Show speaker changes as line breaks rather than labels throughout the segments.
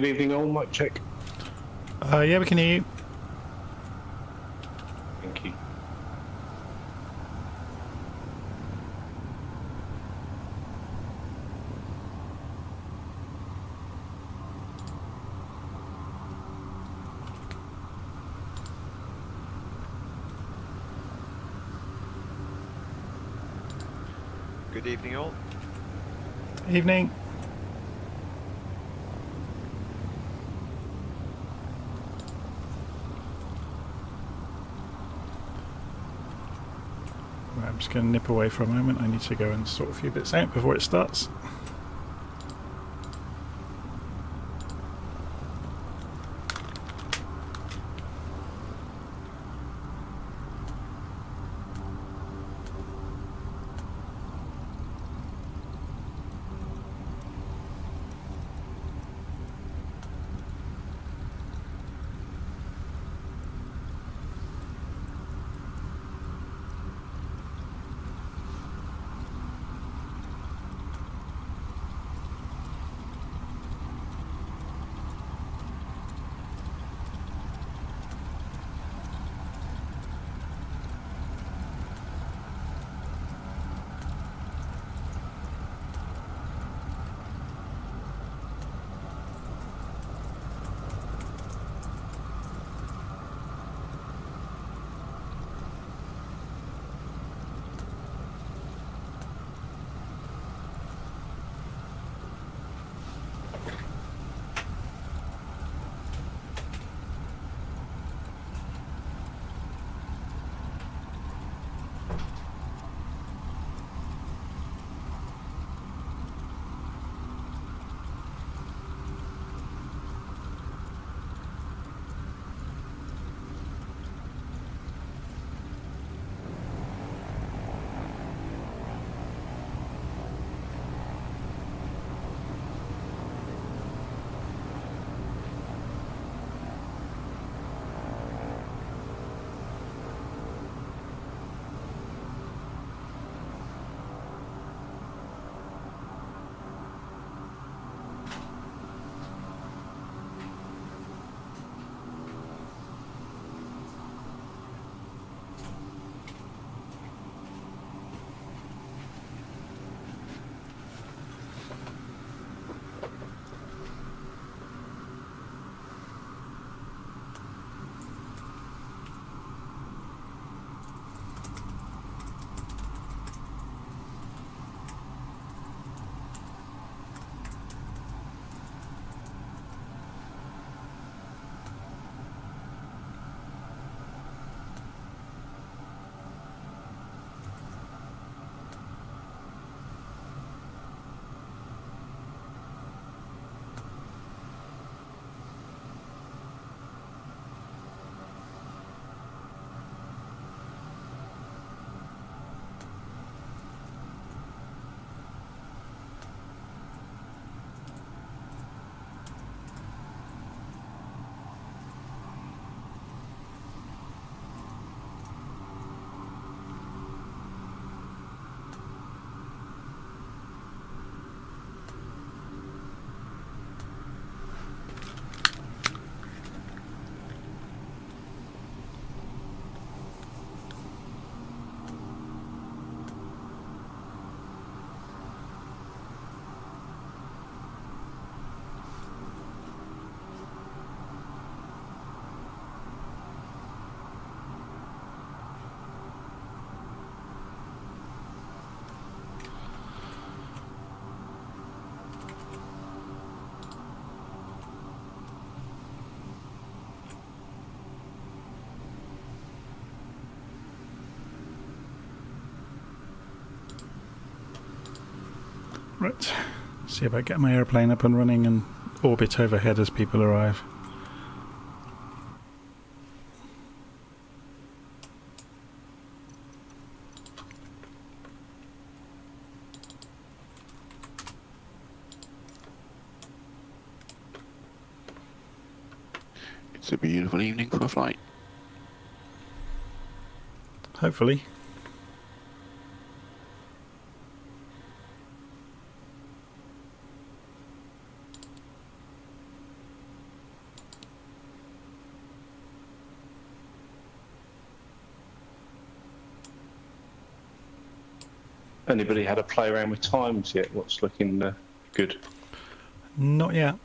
Good evening all, mic check.
Yeah, we can hear you.
Thank you.
Good evening all.
Evening. Right, I'm just going to nip away for a moment. I need to go and sort a few bits out before it starts. Right, see about getting my airplane up and running and orbit overhead as people arrive.
It's a beautiful evening for a flight.
Hopefully.
Anybody had a play around with times yet? What's looking good?
Not yet.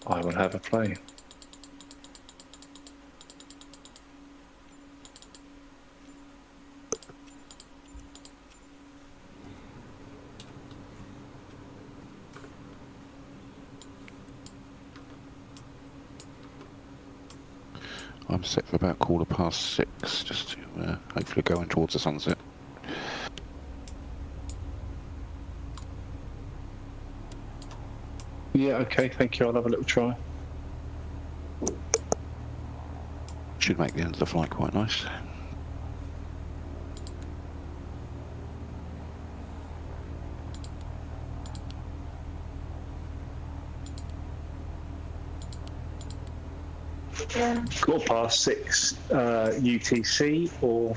I will have a play.
I'm set for about 6:15, just to hopefully go in towards the sunset.
Yeah, okay, thank you. I'll have a little try.
Should make the end of the flight quite nice.
Quarter past 6 UTC or...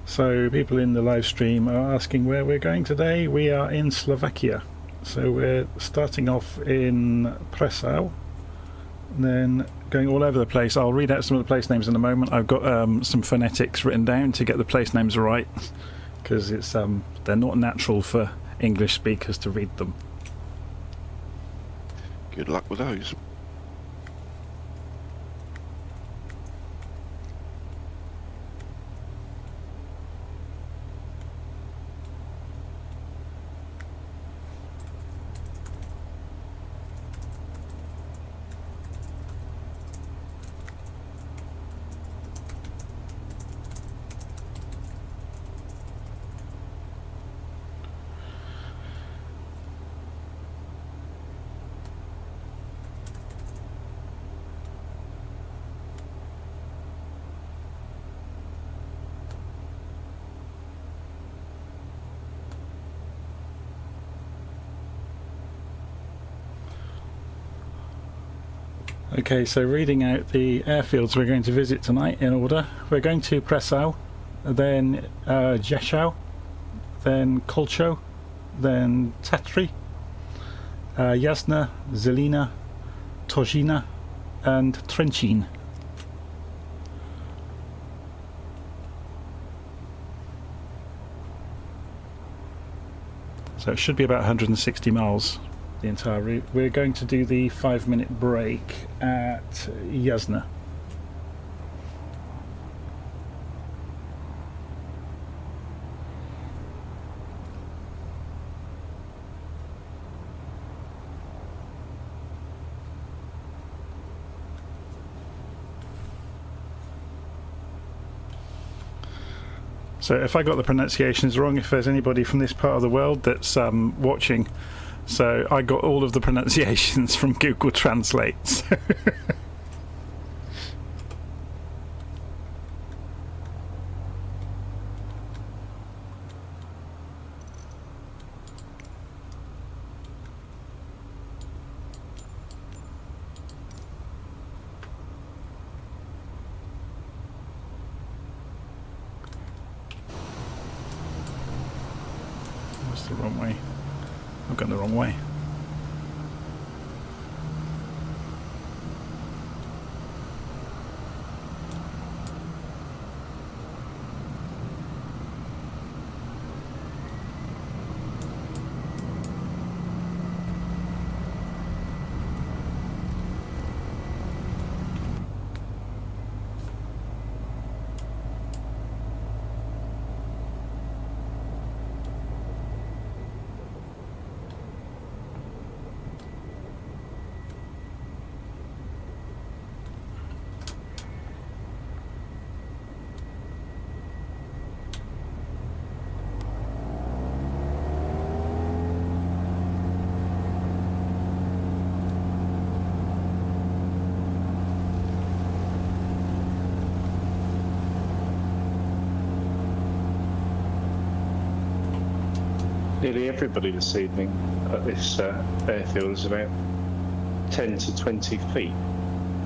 So people in the live stream are asking where we're going today. We are in Slovakia. So we're starting off in Presov, then going all over the place. I'll read out some of the place names in a moment. I've got some phonetics written down to get the place names right, because it's they're not natural for English speakers to read them.
Good luck with those.
Okay, so reading out the airfields we're going to visit tonight in order. We're going to Presov, then Ďačov, then Klčov, then Tatry, Jasna, Zilina, Tužina, and Trencin. So it should be about 160 miles. The entire route. We're going to do the 5-minute break at Jasna. So if I got the pronunciations wrong, if there's anybody from this part of the world that's watching, so I got all of the pronunciations from Google Translate. That's the wrong way. I've gone the wrong way.
Nearly everybody this evening at this airfield is about 10 to 20 feet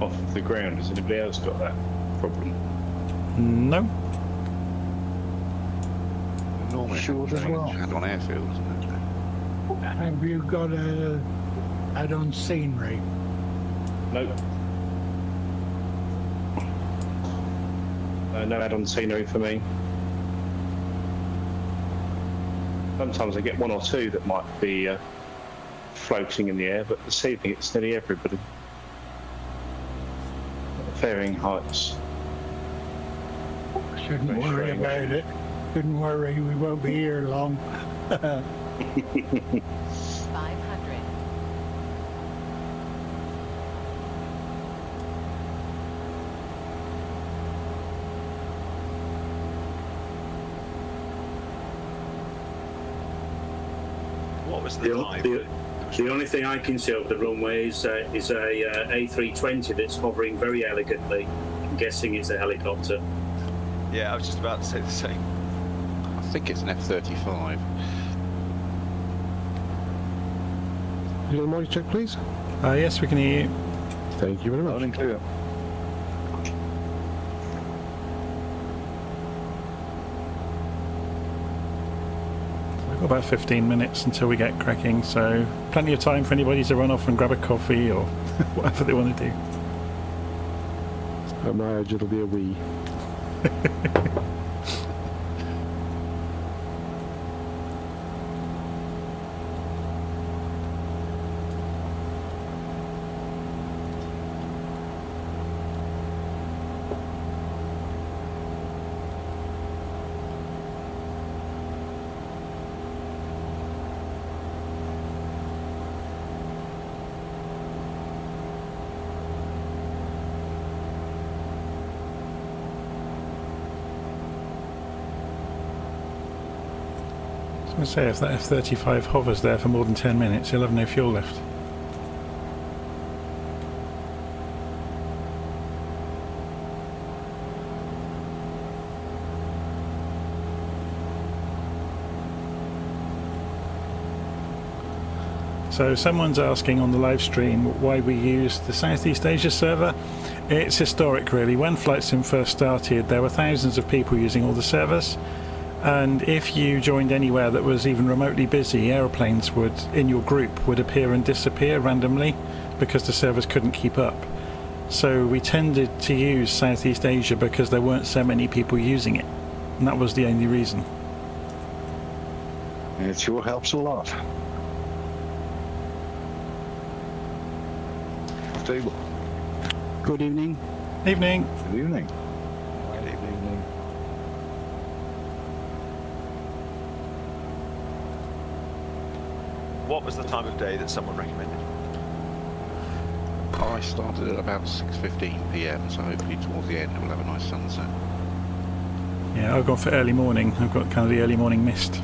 off the ground. Has anybody else got that problem?
No.
Normally,
Short as well.
had on airfield, isn't it?
Have you got a add-on scenery?
Nope. No add-on scenery for me. Sometimes I get one or two that might be floating in the air, but this evening it's nearly everybody. Varying heights.
Shouldn't worry about it. Shouldn't worry, we won't be here long.
500.
What was the time?
The only thing I can see over the runway is a A320 that's hovering very elegantly. I'm guessing it's a helicopter.
Yeah, I was just about to say the same.
I think it's an F-35.
You got the mic check, please?
Yes, we can hear you.
Thank you very much.
Loud and clear.
We've got about 15 minutes until we get cracking, so plenty of time for anybody to run off and grab a coffee or whatever they want to do.
At my age, it'll be a wee.
I was going to say, if that F-35 hovers there for more than 10 minutes, he'll have no fuel left. So someone's asking on the live stream why we use the Southeast Asia server. It's historic really. When FlightSim first started, there were thousands of people using all the servers. And if you joined anywhere that was even remotely busy, aeroplanes would, in your group, would appear and disappear randomly because the servers couldn't keep up. So we tended to use Southeast Asia because there weren't so many people using it. And that was the only reason.
It sure helps a lot. Stable.
Good evening.
Evening.
Good evening.
Good evening. What was the time of day that someone recommended?
I started at about 6:15 PM, so hopefully towards the end we'll have a nice sunset.
Yeah, I've gone for early morning. I've got kind of the early morning mist.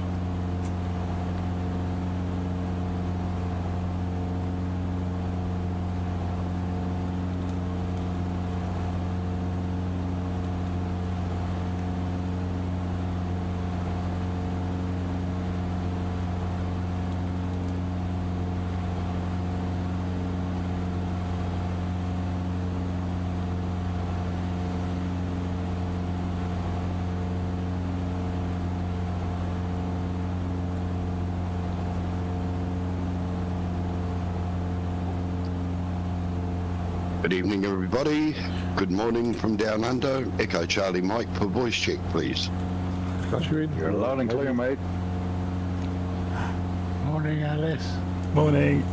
Good evening, everybody. Good morning from down under. Echo Charlie Mike for voice check, please.
Got you in.
You're loud and clear, mate.
Morning, Alice.
Morning.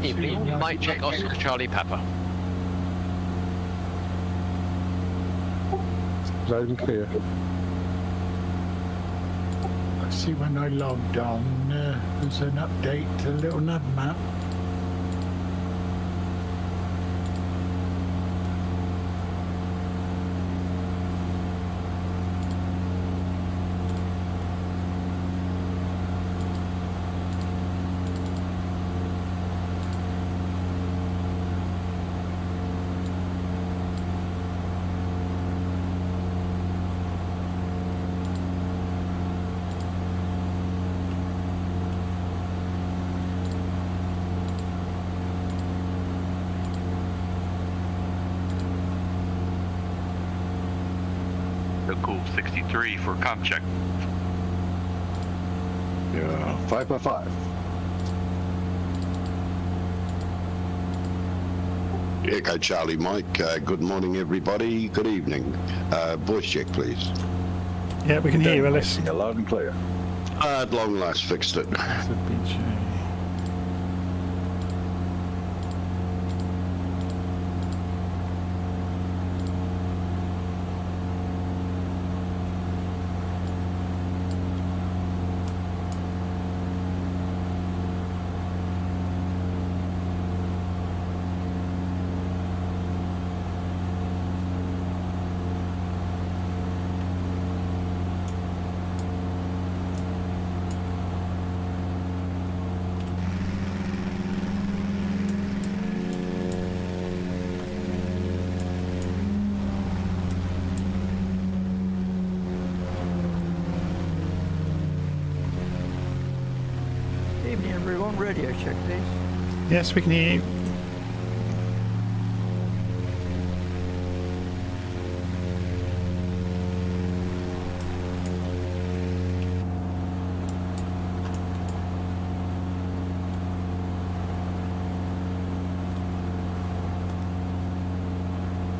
Evening, Mike check Oscar Charlie Papa.
Loud and clear.
I see when I logged on, there's an update to the little nav map.
Cool 63 for comp check.
Yeah, 5x5. Echo Charlie Mike, good morning everybody, good evening. Voice check please.
Yeah, we can hear you, Ellis.
Yeah, loud and clear.
At long last fixed it.
LZBJ.
Evening everyone, radio check please.
Yes, we can hear you.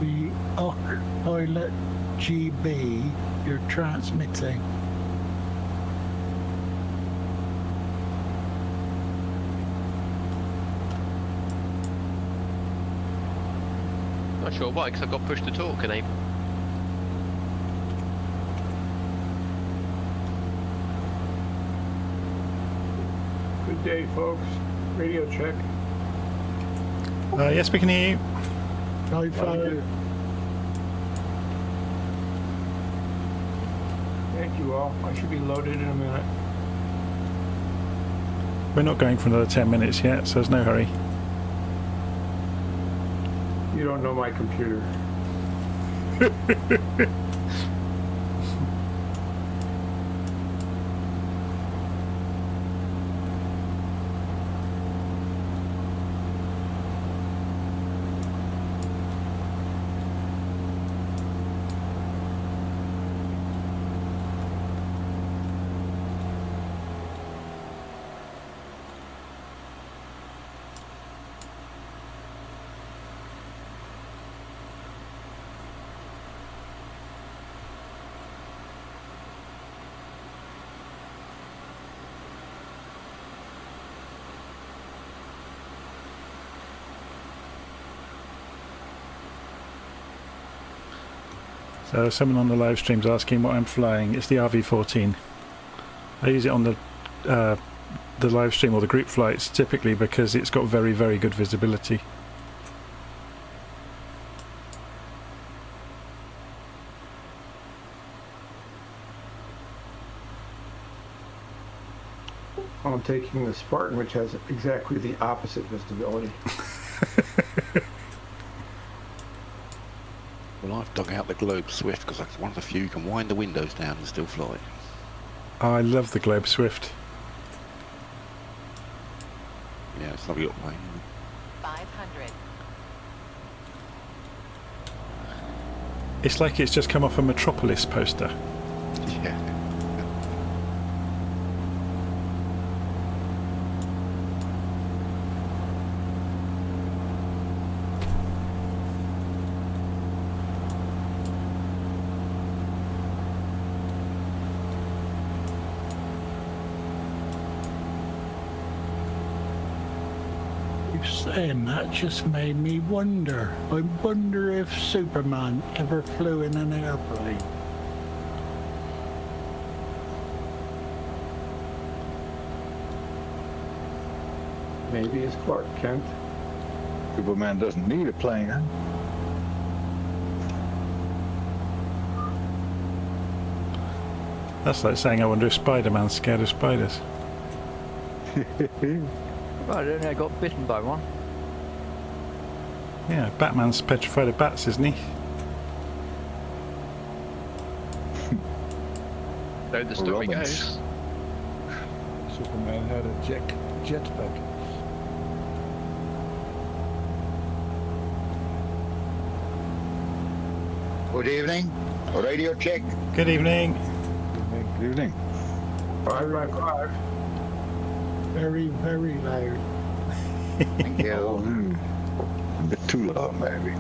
The OC Pilot GB, you're transmitting.
Not sure why, because I got pushed to talk and
Good day, folks. Radio check.
Yes, we can hear you.
Type 5.
Thank you all. I should be loaded in a minute.
We're not going for another 10 minutes yet, so there's no hurry.
You don't know my computer.
So someone on the live stream's asking what I'm flying. It's the RV14. I use it on the live stream or the group flights typically because it's got very, very good visibility.
I'm taking the Spartan, which has exactly the opposite visibility.
Well, I've dug out the Globe Swift because that's one of the few you can wind the windows down and still fly.
I love the Globe Swift.
Yeah, it's a lovely little plane.
500.
It's like it's just come off a Metropolis poster.
Yeah.
saying that just made me wonder. I wonder if Superman ever flew in an airplane.
Maybe it's Clark Kent.
Superman doesn't need a plane, huh?
That's like saying I wonder if Spider-Man's scared of spiders.
Well, I don't know, I got bitten by one.
Yeah, Batman's petrified of bats, isn't he?
So the story goes.
Superman had a jetpack.
Good evening. Radio check.
Good evening.
Good evening.
555.
Very, very loud.
Thank you.
A bit too loud, maybe.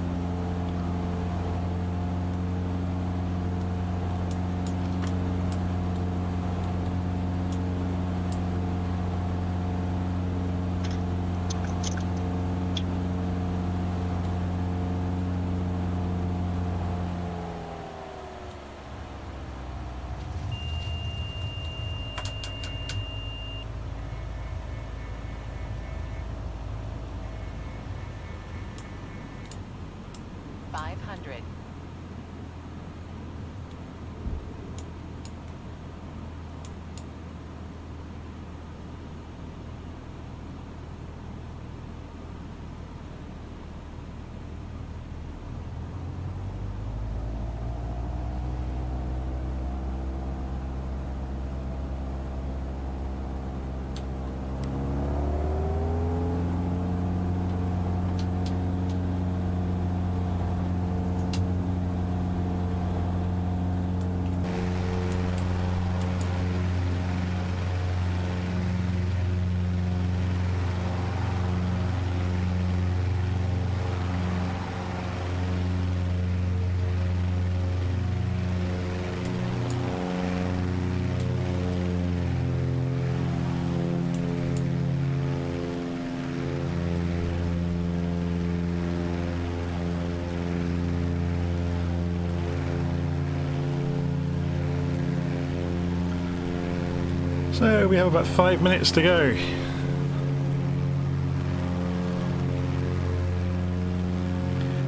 So we have about 5 minutes to go.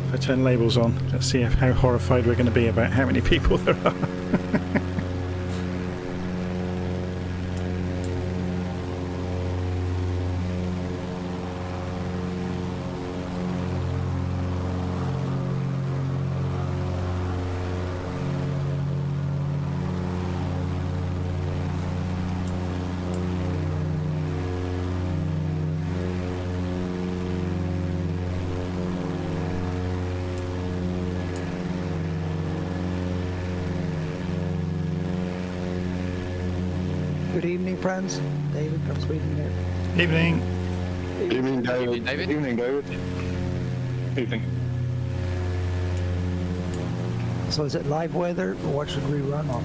If I turn labels on, let's see how horrified we're going to be about how many people there are.
Good evening, friends. David from Sweden here.
Evening.
Evening, David.
David.
Evening, David.
Evening.
So is it live weather, or what should we run on?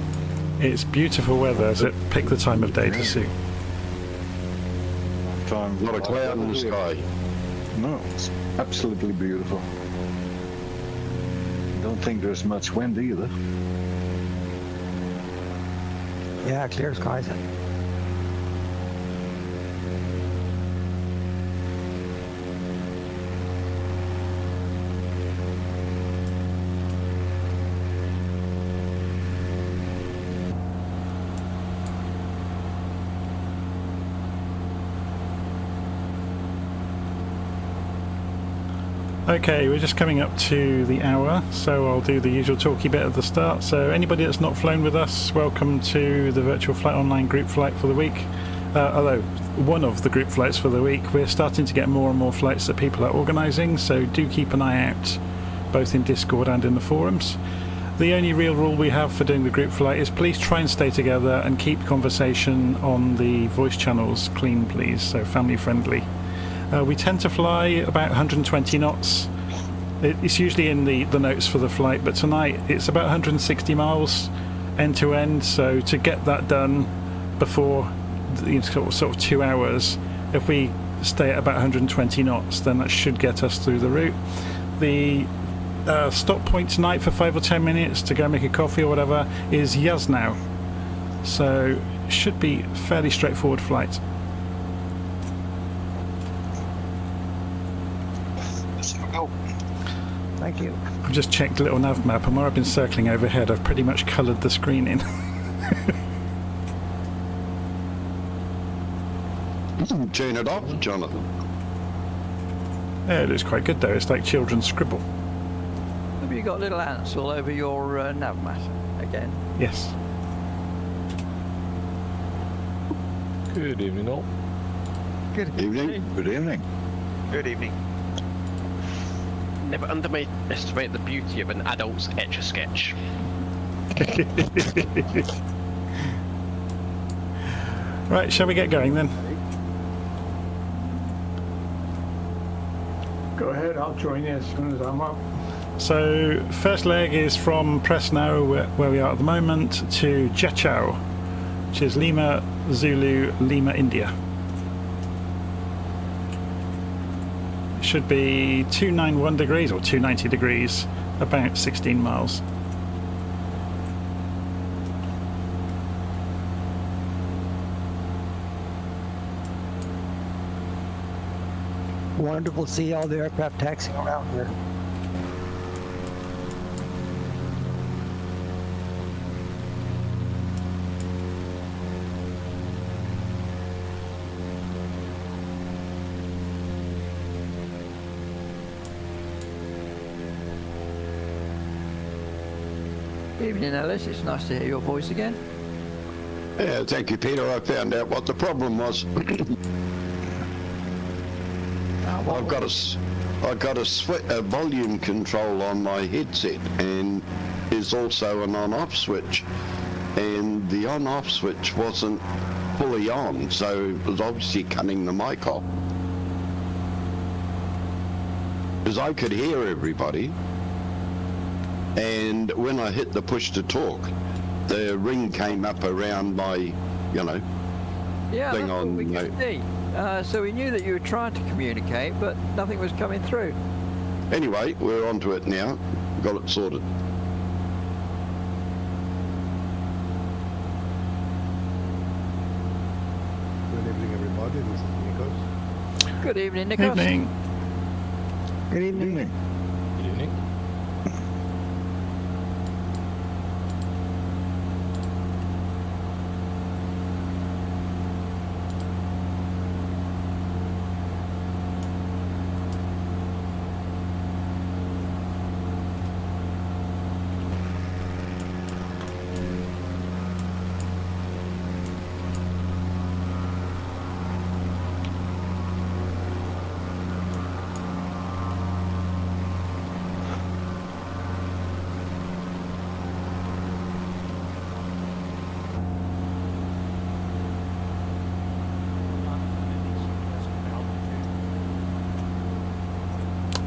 It's beautiful weather, so pick the time of day to suit.
Time.
Not a cloud in the sky.
No, it's absolutely beautiful. Don't think there's much wind either.
Yeah, clear skies.
Okay, we're just coming up to the hour, so I'll do the usual talky bit at the start. So anybody that's not flown with us, welcome to the VirtualFlight.Online group flight for the week. Although one of the group flights for the week, we're starting to get more and more flights that people are organising, so do keep an eye out both in Discord and in the forums. The only real rule we have for doing the group flight is please try and stay together and keep conversation on the voice channels clean, please, so family friendly. We tend to fly about 120 knots. It's usually in the notes for the flight, but tonight it's about 160 miles end to end, so to get that done before sort of 2 hours, if we stay at about 120 knots, then that should get us through the route. The stop point tonight for 5 or 10 minutes to go make a coffee or whatever is Jasna. So should be fairly straightforward flight.
Thank you.
I've just checked the little nav map, and where I've been circling overhead, I've pretty much coloured the screen in.
Turn it off, Jonathan.
Yeah, it looks quite good though. It's like children's scribble.
Have you got little ants all over your nav mat again?
Yes.
Good evening, all.
Good
Evening.
Good evening.
Good evening.
Never underestimate the beauty of an adult's Etch-a-Sketch.
Right, shall we get going then?
Go ahead, I'll join you as soon as I'm up.
So, first leg is from Presov, where we are at the moment, to Ďačov, which is Lima, Zulu, Lima, India. It should be 291 degrees or 290 degrees, about 16 miles.
Wonderful to see all the aircraft taxiing around here.
Evening, Ellis. It's nice to hear your voice again.
Yeah, thank you, Peter. I found out what the problem was. I've got a volume control on my headset, and there's also an on-off switch, and the on-off switch wasn't fully on, so it was obviously cutting the mic off. Because I could hear everybody, and when I hit the push to talk, the ring came up around my, thing on.
We could see. So we knew that you were trying to communicate, but nothing was coming through.
Anyway, we're onto it now. Got it sorted.
Good evening, everybody. This is Nikos.
Good evening, Nikos.
Evening.
Good evening.
Good evening.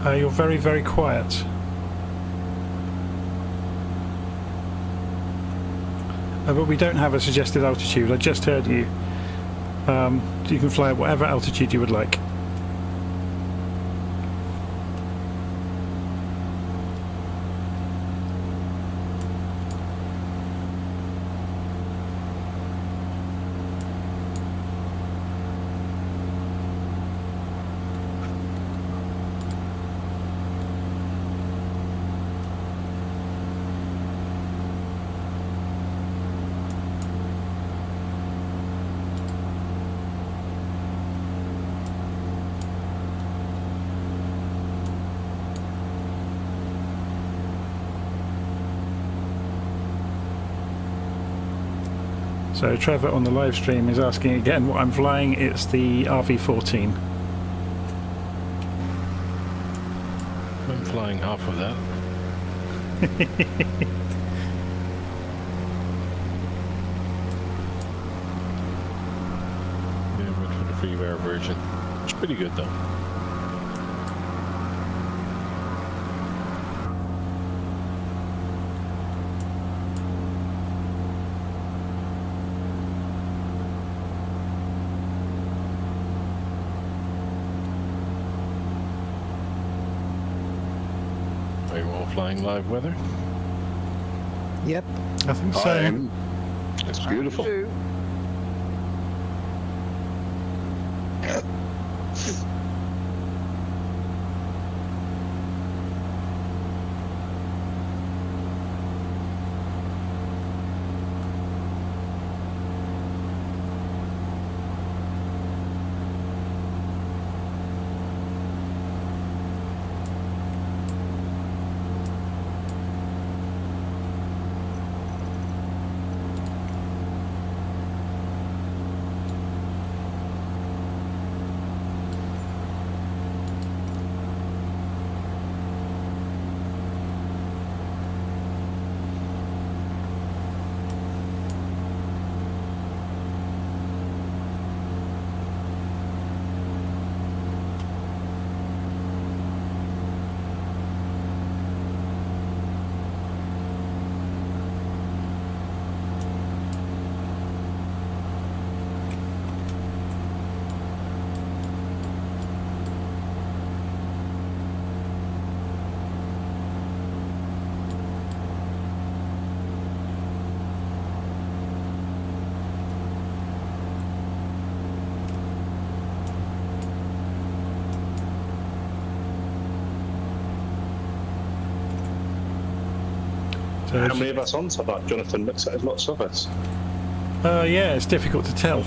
You're very, very quiet. But we don't have a suggested altitude. I just heard you. You can fly at whatever altitude you would like. So Trevor on the live stream is asking again what I'm flying. It's the RV-14.
I'm flying half of that. Yeah, I went for the freeware version. It's pretty good though.
flying live weather?
Yep.
I think so.
I am. It's beautiful.
How many of us on tonight? Jonathan looks like there's lots of us.
Yeah, it's difficult to tell.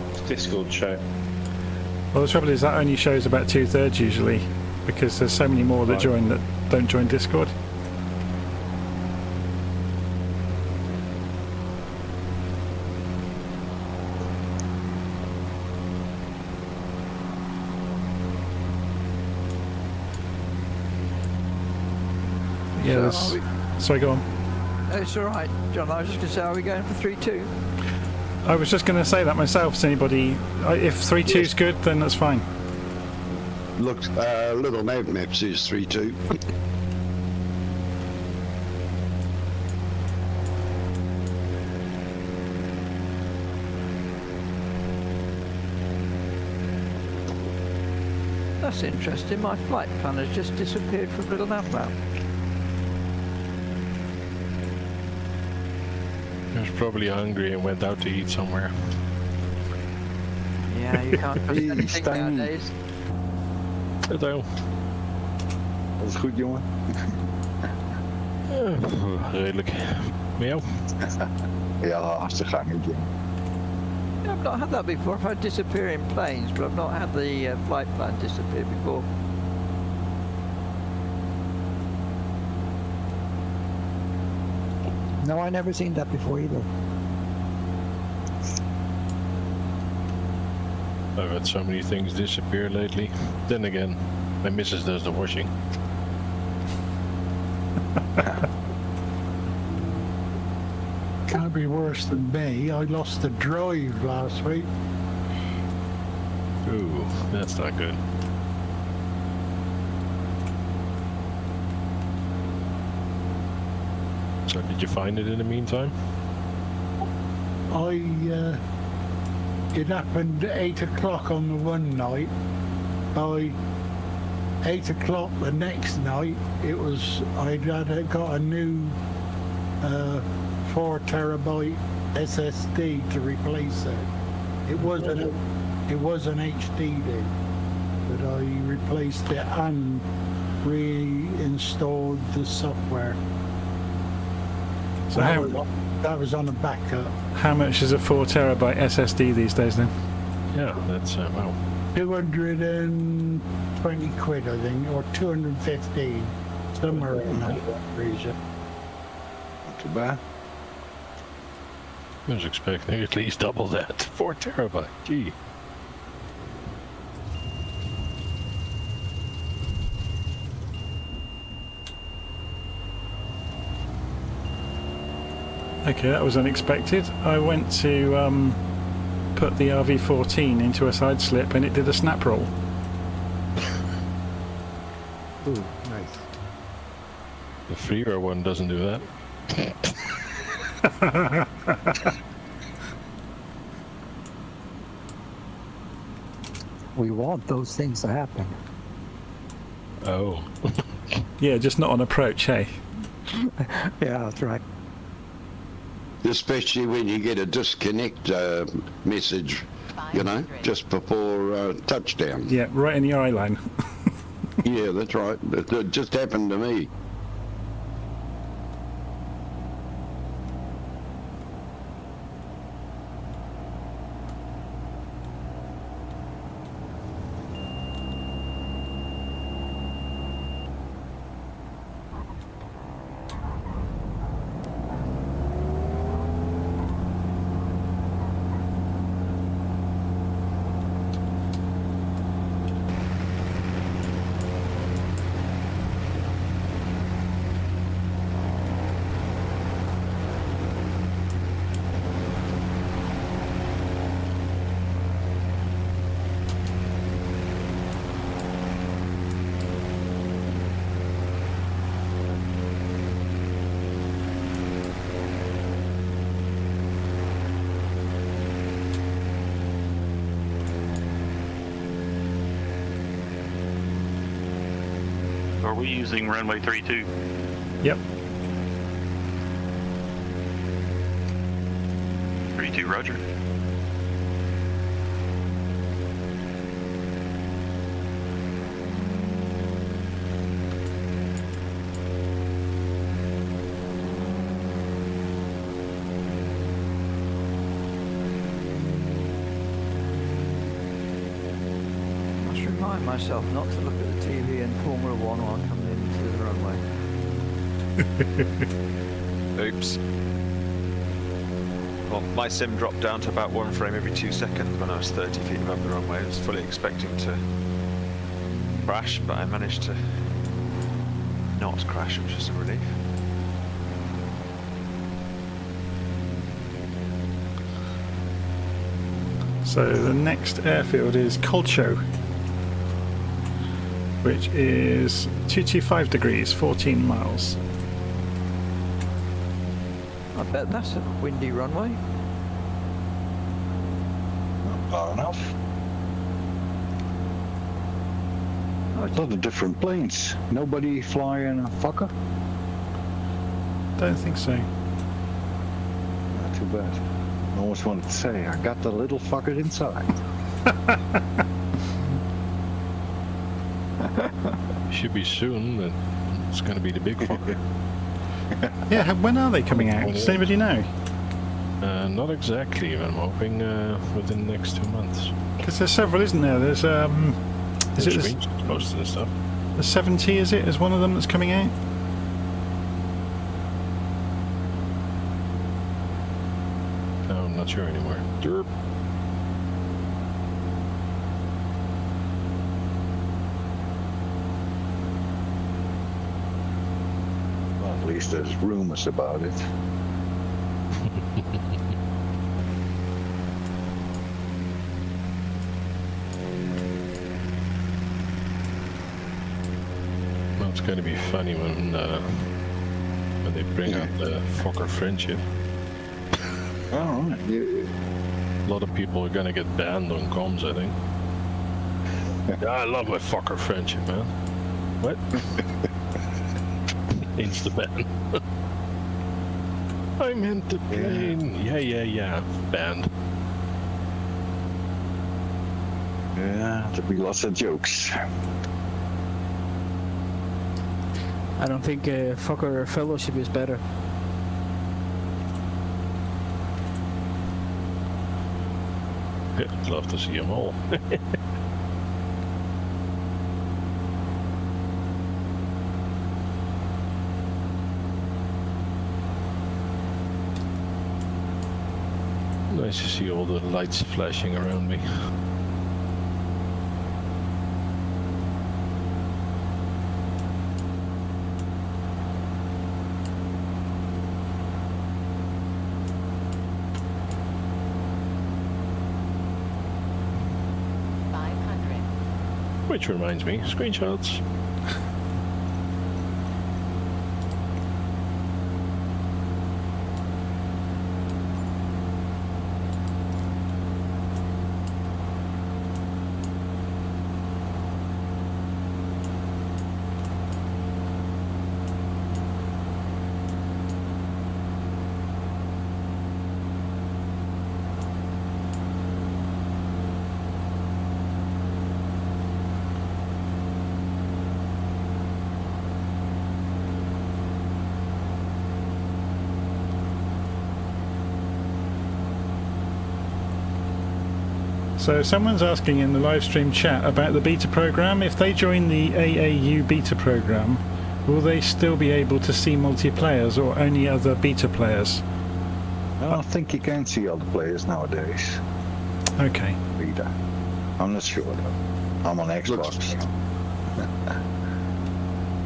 It's Discord show.
Well, the trouble is that only shows about 2/3 usually, because there's so many more that
Right.
join that don't join Discord. Yeah,
So
there's... Sorry, go on.
It's all right, John. I was just going to say, are we going for 3-2?
I was just going to say that myself to anybody. If 3-2's good, then that's fine.
Look, Little Map says 3-2.
That's interesting. My flight plan has just disappeared from Little Nav Map.
He was probably hungry and went out to eat somewhere.
Yeah, you can't trust anything nowadays.
Hallo.
Dat is goed, jongen.
Redelijk. Met jou?
Ja, hartstikke gangetje.
Yeah, I've not had that before. I've had disappearing planes, but I've not had the flight plan disappear before.
No, I never seen that before either.
I've had so many things disappear lately. Then again, my missus does the washing.
Can't be worse than me. I lost the drive last week.
Ooh, that's not good. So did you find it in the meantime?
It happened at 8 o'clock on the one night. By 8 o'clock the next night, I'd got a new 4 terabyte SSD to replace it. It was an HDD, but I replaced it and reinstalled the software.
So
that was on a backup.
How much is a 4 terabyte SSD these days then?
Yeah, that's wow.
220 quid, I think, or 215, somewhere in that region.
Not too bad.
I was expecting at least double that. 4 terabyte, gee.
Okay, that was unexpected. I went to put the RV14 into a side slip and it did a snap roll.
Ooh, nice.
The freer one doesn't do that.
We want those things to happen.
Oh.
Yeah, just not on approach, hey?
Yeah, that's right.
Especially when you get a disconnect message, you know, just before touchdown.
Yeah, right in your eye line.
Yeah, that's right. It just happened to me.
Are we using runway 32?
Yep.
32, roger.
Must remind myself not to look at the TV and Formula One while I'm coming into the runway.
Oops. Well, my sim dropped down to about 1 frame every 2 seconds when I was 30 feet above the runway. I was fully expecting to crash, but I managed to not crash, which is a relief.
So the next airfield is Klčov, which is 225 degrees, 14 miles.
I bet that's a windy runway.
Not far enough.
Oh,
A lot of different planes. Nobody flying a fucker?
Don't think so.
Not too bad. I almost wanted to say, I got the little fucker inside.
Should be soon, but it's going to be the big fucker.
Yeah, when are they coming out? Does anybody know?
Not exactly. I'm hoping within the next 2 months.
Because there's several, isn't there? There's is it
most of the stuff?
The 70? Is it? Is one of them that's coming out?
No, I'm not sure anymore. Derp.
Well, at least there's rumors about it.
Well, it's going to be funny when they bring out the Fokker friendship.
All right.
A lot of people are going to get banned on comms, I think. Yeah, I love my Fokker friendship, man. What? Insta ban. I meant the plane. Yeah. Banned.
Yeah, there'll be lots of jokes.
I don't think Fokker Fellowship is better.
I'd love to see them all. Nice to see all the lights flashing around me. Which reminds me, screenshots.
So someone's asking in the live stream chat about the beta program. If they join the AAU beta program, will they still be able to see multiplayers or only other beta players?
I don't think you can see other players nowadays.
Okay.
Beta. I'm not sure though. I'm on Xbox.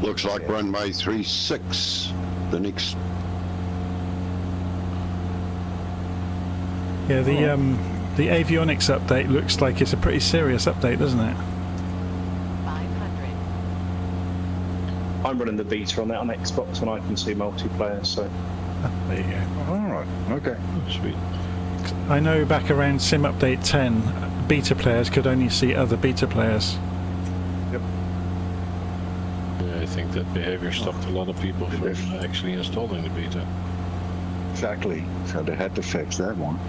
Looks like runway 36. The next.
Yeah, the avionics update looks like it's a pretty serious update, doesn't it?
500.
I'm running the beta on that on Xbox and I can see multiplayer, so.
There you go.
Alright, okay.
Oh, sweet.
I know back around Sim Update 10, beta players could only see other beta players.
Yep.
Yeah, I think that behavior stopped a lot of people from actually installing the beta.
Exactly. So they had to fix that one.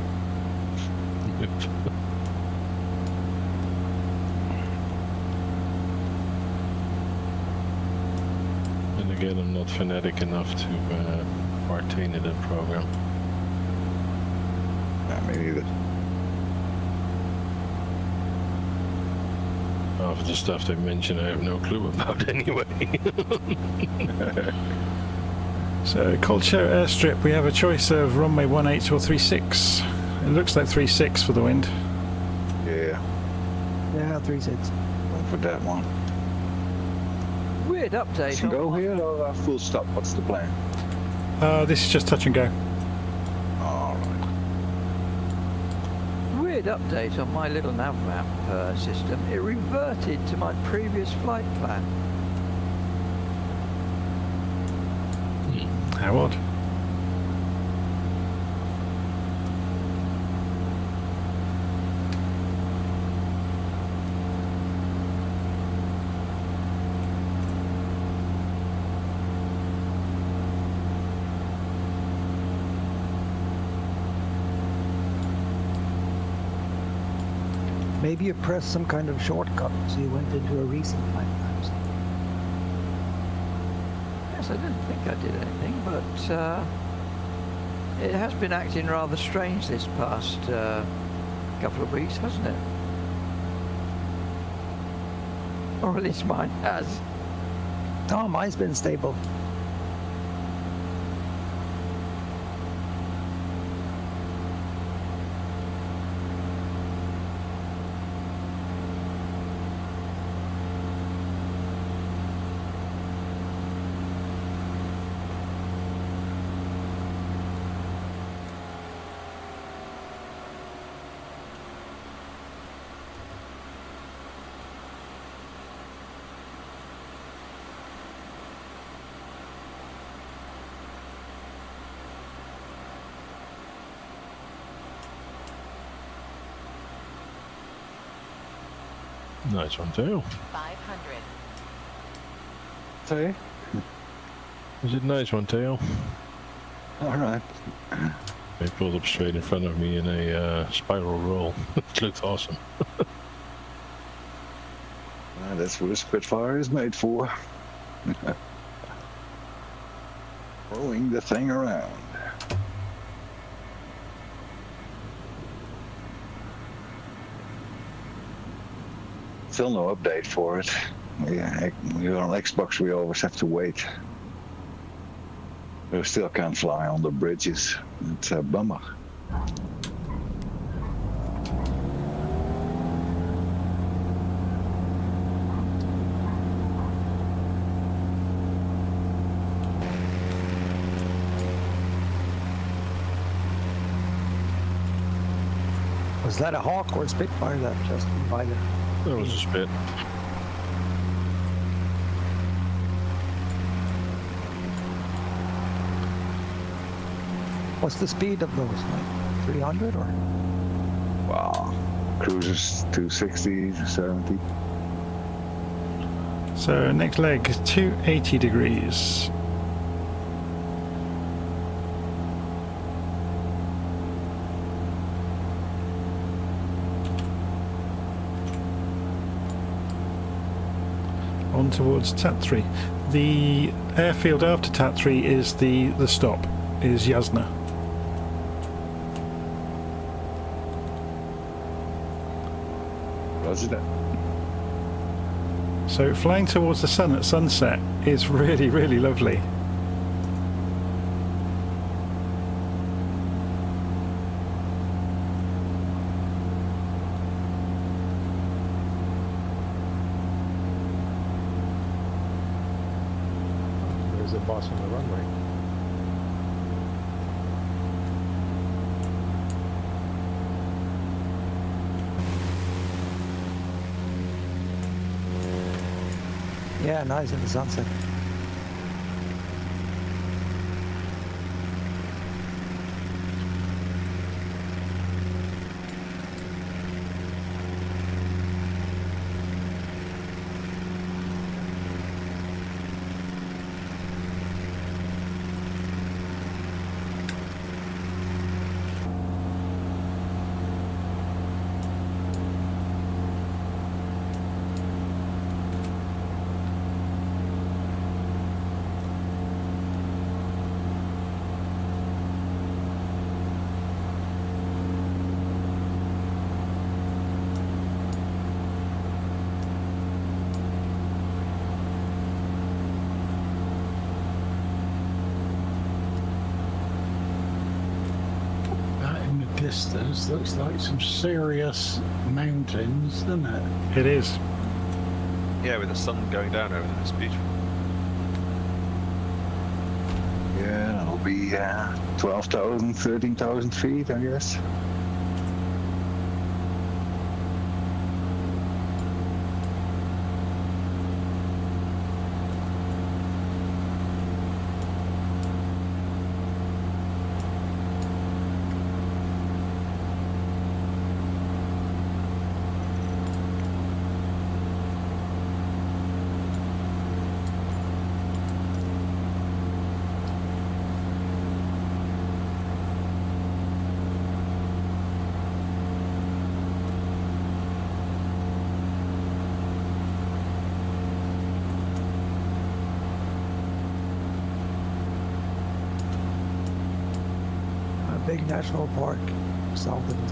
And again, I'm not fanatic enough to partake in that program.
Me neither.
Half of the stuff they mention I have no clue about anyway.
So, Klčov Airstrip, we have a choice of runway 18 or 36. It looks like 36 for the wind.
Yeah.
Yeah, 36.
Going for that one.
Weird update.
Touch and go here or full stop? What's the plan?
This is just touch and go.
Alright.
Weird update on my little nav map system. It reverted to my previous flight plan.
How odd.
Maybe you pressed some kind of shortcut, so you went into a recent flight plan.
Yes, I didn't think I did anything, but it has been acting rather strange this past couple of weeks, hasn't it? Or at least mine has.
Oh, mine's been stable.
Nice one too.
500.
Say?
Is it nice one, Teo?
Alright.
They pulled up straight in front of me in a spiral roll. It looked awesome.
That's what a Spitfire is made for. Throwing the thing around. Still no update for it. Yeah, we're on Xbox, we always have to wait. We still can't fly on the bridges. It's a bummer.
Was that a Hawk or a Spitfire that just by the...
That was a Spit.
What's the speed of those? Like 300 or?
Wow. Cruises 260, 270.
So next leg is 280 degrees. On towards Tatry. The airfield after Tatry is the stop, is Jasna.
does, isn't it?
So flying towards the sun at sunset is really, really lovely.
There's a boss on the runway.
Yeah, nice in the sunset.
Distance looks like some serious mountains, doesn't it?
It is.
Yeah, with the sun going down over them, it's beautiful.
Yeah, that'll be 12,000, 13,000 feet, I guess.
Big national park south of us.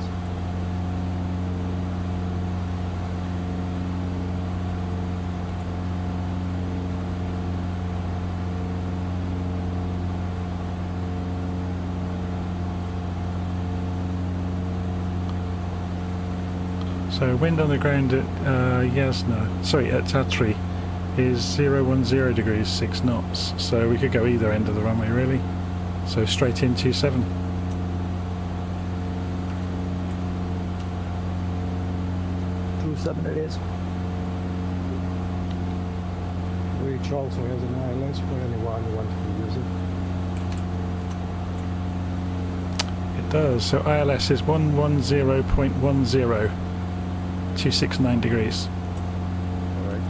So wind on the ground at Jasna, sorry, at Tatry is 010 degrees 6 knots. So we could go either end of the runway really. So straight in 27.
It is.
Which also has an ILS for anyone who wants to use it.
It does. So ILS is 110.10, 269 degrees.
Alright.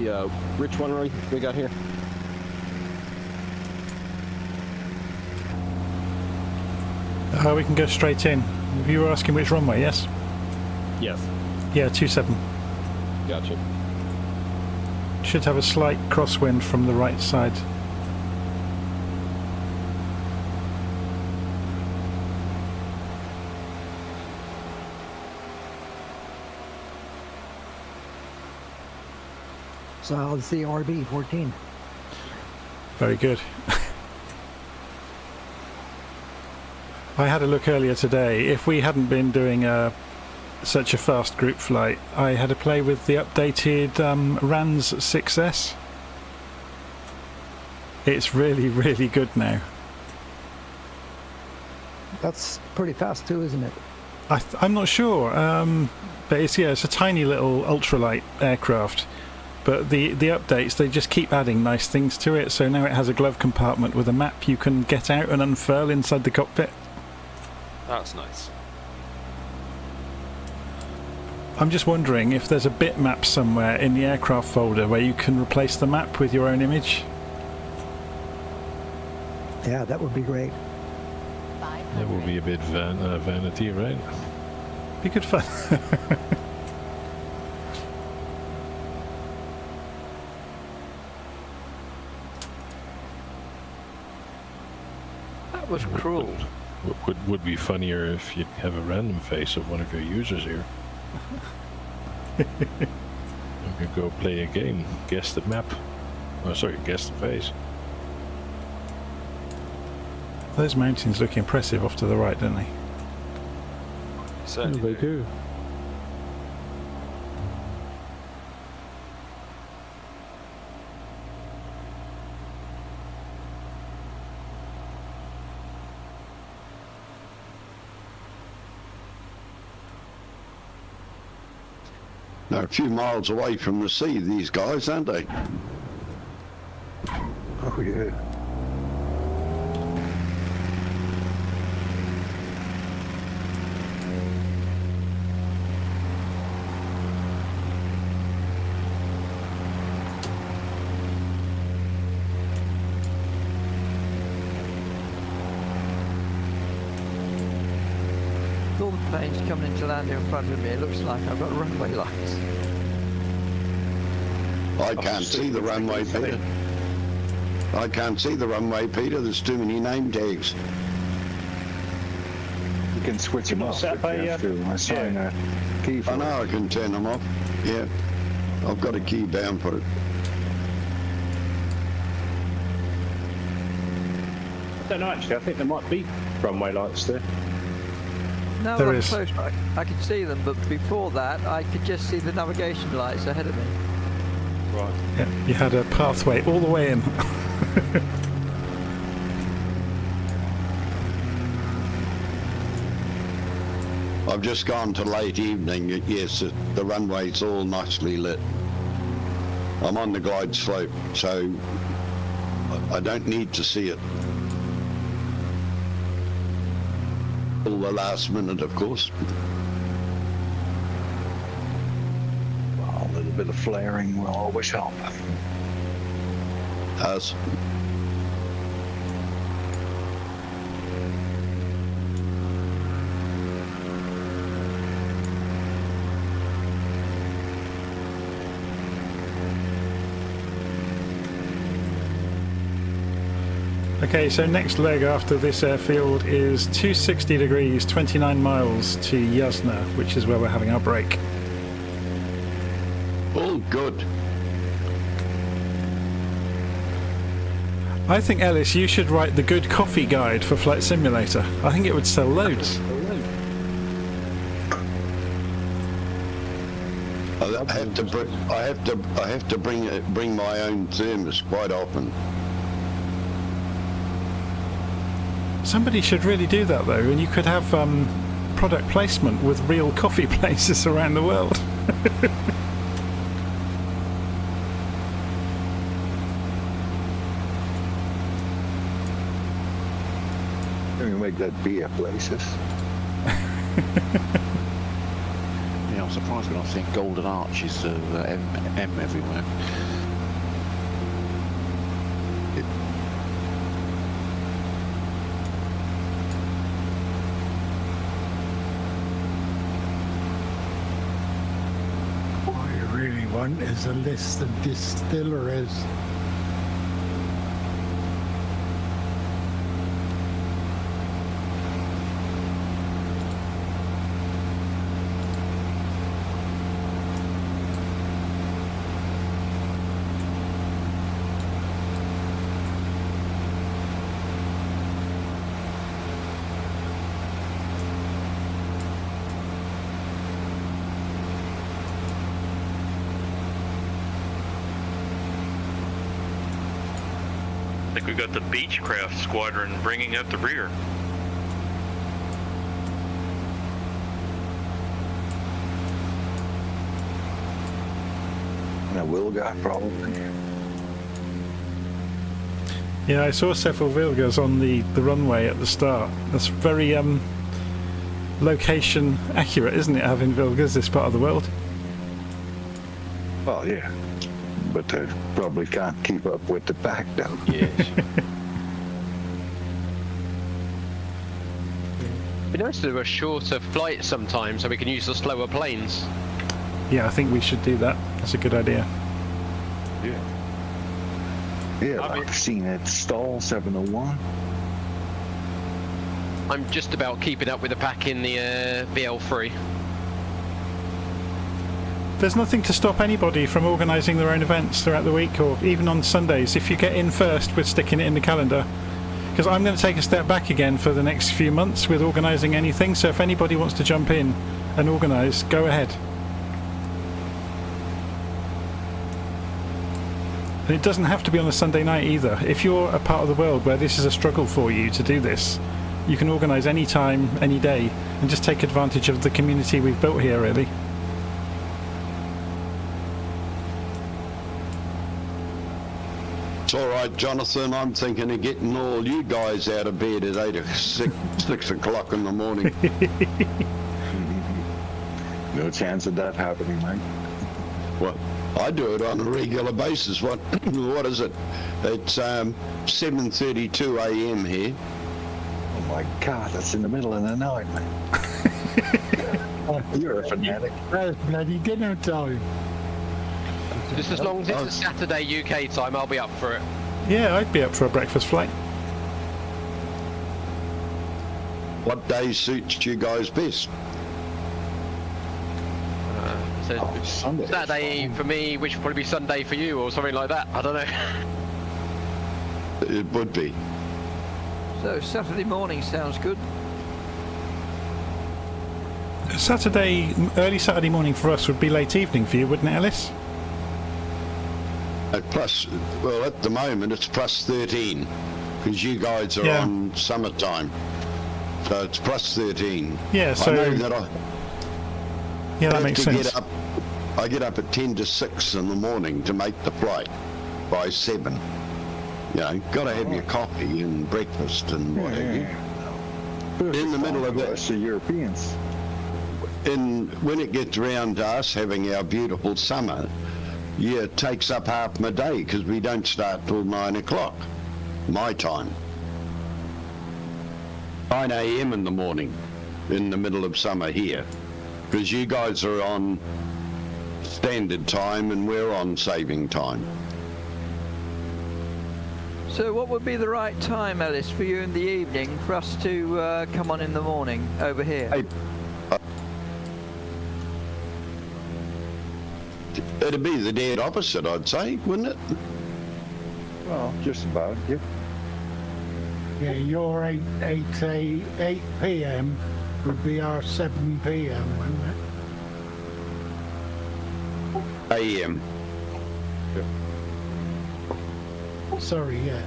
Hey, which runway we got here?
We can go straight in. You were asking which runway, yes?
Yes.
Yeah, 27.
Gotcha.
Should have a slight crosswind from the right side.
So how's the RB 14?
Very good. I had a look earlier today. If we hadn't been doing such a fast group flight, I had a play with the updated RANS 6S. It's really, really good now.
That's pretty fast too, isn't it?
I'm not sure, but it's a tiny little ultralight aircraft. But the updates, they just keep adding nice things to it. So now it has a glove compartment with a map you can get out and unfurl inside the cockpit.
That's nice.
I'm just wondering if there's a bitmap somewhere in the aircraft folder where you can replace the map with your own image.
Yeah, that would be great.
That would be a bit vanity, right?
Be good fun.
That was cruel.
Would be funnier if you'd have a random face of one of your users here. You could go play a game, guess the map. Oh, sorry, guess the face.
Those mountains look impressive off to the right, don't they?
Certainly
they do.
They're a few miles away from the sea, these guys, aren't they?
Oh, yeah.
With all the planes coming into land in front of me, it looks like I've got runway lights.
I can't see the runway, Peter. I can't see the runway, Peter. There's too many name tags.
You can switch them off if you have to assign a key for
I know I can turn them off. Yeah. I've got a key down for it.
I don't know actually, I think there might be runway lights there.
No,
There
I'm
is.
close. I could see them, but before that, I could just see the navigation lights ahead of me.
Right.
Yeah, you had a pathway all the way in.
I've just gone to late evening. Yes, the runway's all nicely lit. I'm on the glide slope, so I don't need to see it. Till the last minute, of course.
well, a little bit of flaring will always help.
As
Okay, so next leg after this airfield is 260 degrees, 29 miles to Jasna, which is where we're having our break.
all good.
I think, Ellis, you should write the good coffee guide for Flight Simulator. I think it would sell loads.
I have to bring my own thermos quite often.
Somebody should really do that, though, and you could have product placement with real coffee places around the world.
We make that beer places.
Yeah, I quite surprised when I'm seeing golden arches of M everywhere.
What you really want is a list of distilleries.
I think we got the Beechcraft squadron bringing up the rear.
A Wilga, probably.
Yeah, I saw several Vilgas on the runway at the start. That's very location accurate, isn't it, having Vilgas this part of the world?
Well, yeah. But they probably can't keep up with the pack, though.
Yes.
It'd be nice to do a shorter flight sometime so we can use the slower planes.
Yeah, I think we should do that. That's a good idea.
Yeah. Yeah, I've seen it stall 701.
I'm just about keeping up with the pack in the VL3.
There's nothing to stop anybody from organising their own events throughout the week or even on Sundays. If you get in first, we're sticking it in the calendar. Because I'm going to take a step back again for the next few months with organising anything. So if anybody wants to jump in and organise, go ahead. And it doesn't have to be on a Sunday night either. If you're a part of the world where this is a struggle for you to do this, you can organise any time, any day, and just take advantage of the community we've built here, really.
It's all right, Jonathan. I'm thinking of getting all you guys out of bed at 6 o'clock in the morning.
No chance of that happening, mate.
Well, I do it on a regular basis. What is it? It's 7:32 a.m. here.
Oh my God, that's in the middle of the night, man. You're a fanatic.
That's bloody dinner time.
Just as long as it's a Saturday UK time, I'll be up for it.
Yeah, I'd be up for a breakfast flight.
What day suits you guys best?
So
Sunday.
Saturday for me, which would probably be Sunday for you, or something like that. I don't know.
It would be.
So Saturday morning sounds good.
Early Saturday morning for us would be late evening for you, wouldn't it, Alice?
Plus, well, at the moment it's plus 13 because you guys are on summertime, so it's plus 13.
Yeah, so
I know that
that makes sense.
I get up at 10 to 6 in the morning to make the flight by 7. You know, got to have your coffee and breakfast and what have you. In the middle of it,
the Europeans.
When it gets around to us having our beautiful summer, yeah, it takes up half my day because we don't start till 9 o'clock, my time. 9 a.m. in the morning, in the middle of summer here, because you guys are on standard time and we're on saving time.
So what would be the right time, Ellis, for you in the evening for us to come on in the morning over here?
Hey, it'd be the dead opposite, I'd say, wouldn't it?
Well, just about, yeah.
Yeah, your 8 p.m. would be our 7 p.m., wouldn't it?
A.m.
Sorry, yeah.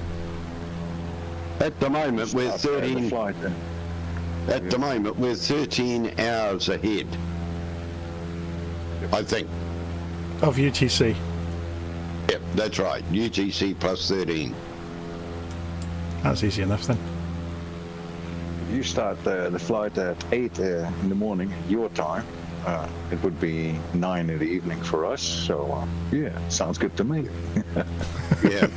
At the moment, we're 13. At the moment, we're 13 hours ahead. I think.
Of UTC.
Yep, that's right. UTC plus 13.
That's easy enough then.
You start the flight at 8 in the morning, your time, it would be 9 in the evening for us. So yeah, sounds good to me.
Yeah.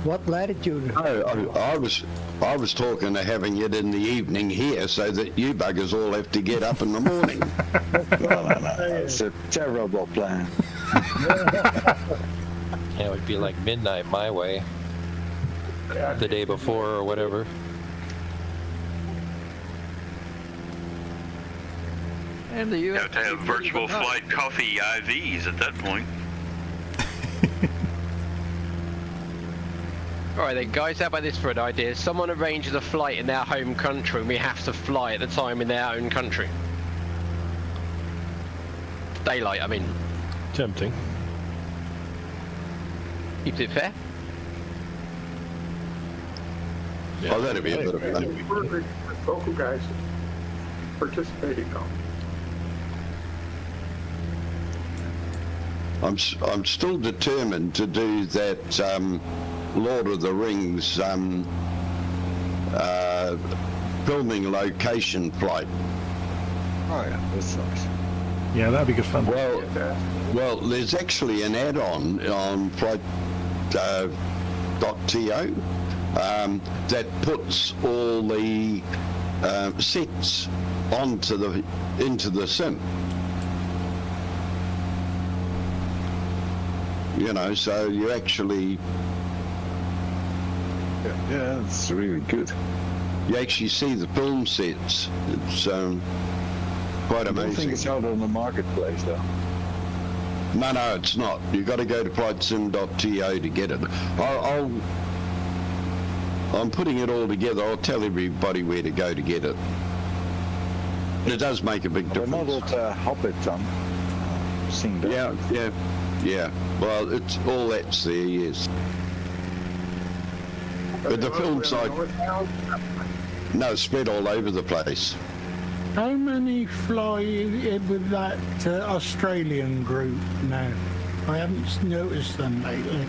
What latitude?
No, I was talking of having it in the evening here so that you buggers all have to get up in the morning.
No. It's a terrible plan.
Yeah, it would be like midnight my way. The day before or whatever.
And the
You
US
have to have virtual flight coffee IVs at that point.
Alright then guys, how about this for an idea? Someone arranges a flight in their home country and we have to fly at the time in their own country. Daylight, I mean.
Tempting.
Keeps it fair?
Oh, that'd be a bit of fun.
With local guys participating though.
I'm still determined to do that Lord of the Rings filming location flight.
Oh yeah, that's nice.
Yeah, that'd be good fun.
Well, there's actually an add-on on Flight.to that puts all the sets into the sim. You know, so you actually
yeah, it's really good.
You actually see the film sets. It's quite
I don't
amazing.
think it's out on the marketplace though.
No, it's not. You've got to go to flightsim.to to get it. I'm putting it all together. I'll tell everybody where to go to get it. It does make a big
The
difference.
model Hobbit seen that.
Yeah. Well, it's all that's there, yes. But the film side, no, spread all over the place.
How many fly with that Australian group now? I haven't noticed them lately.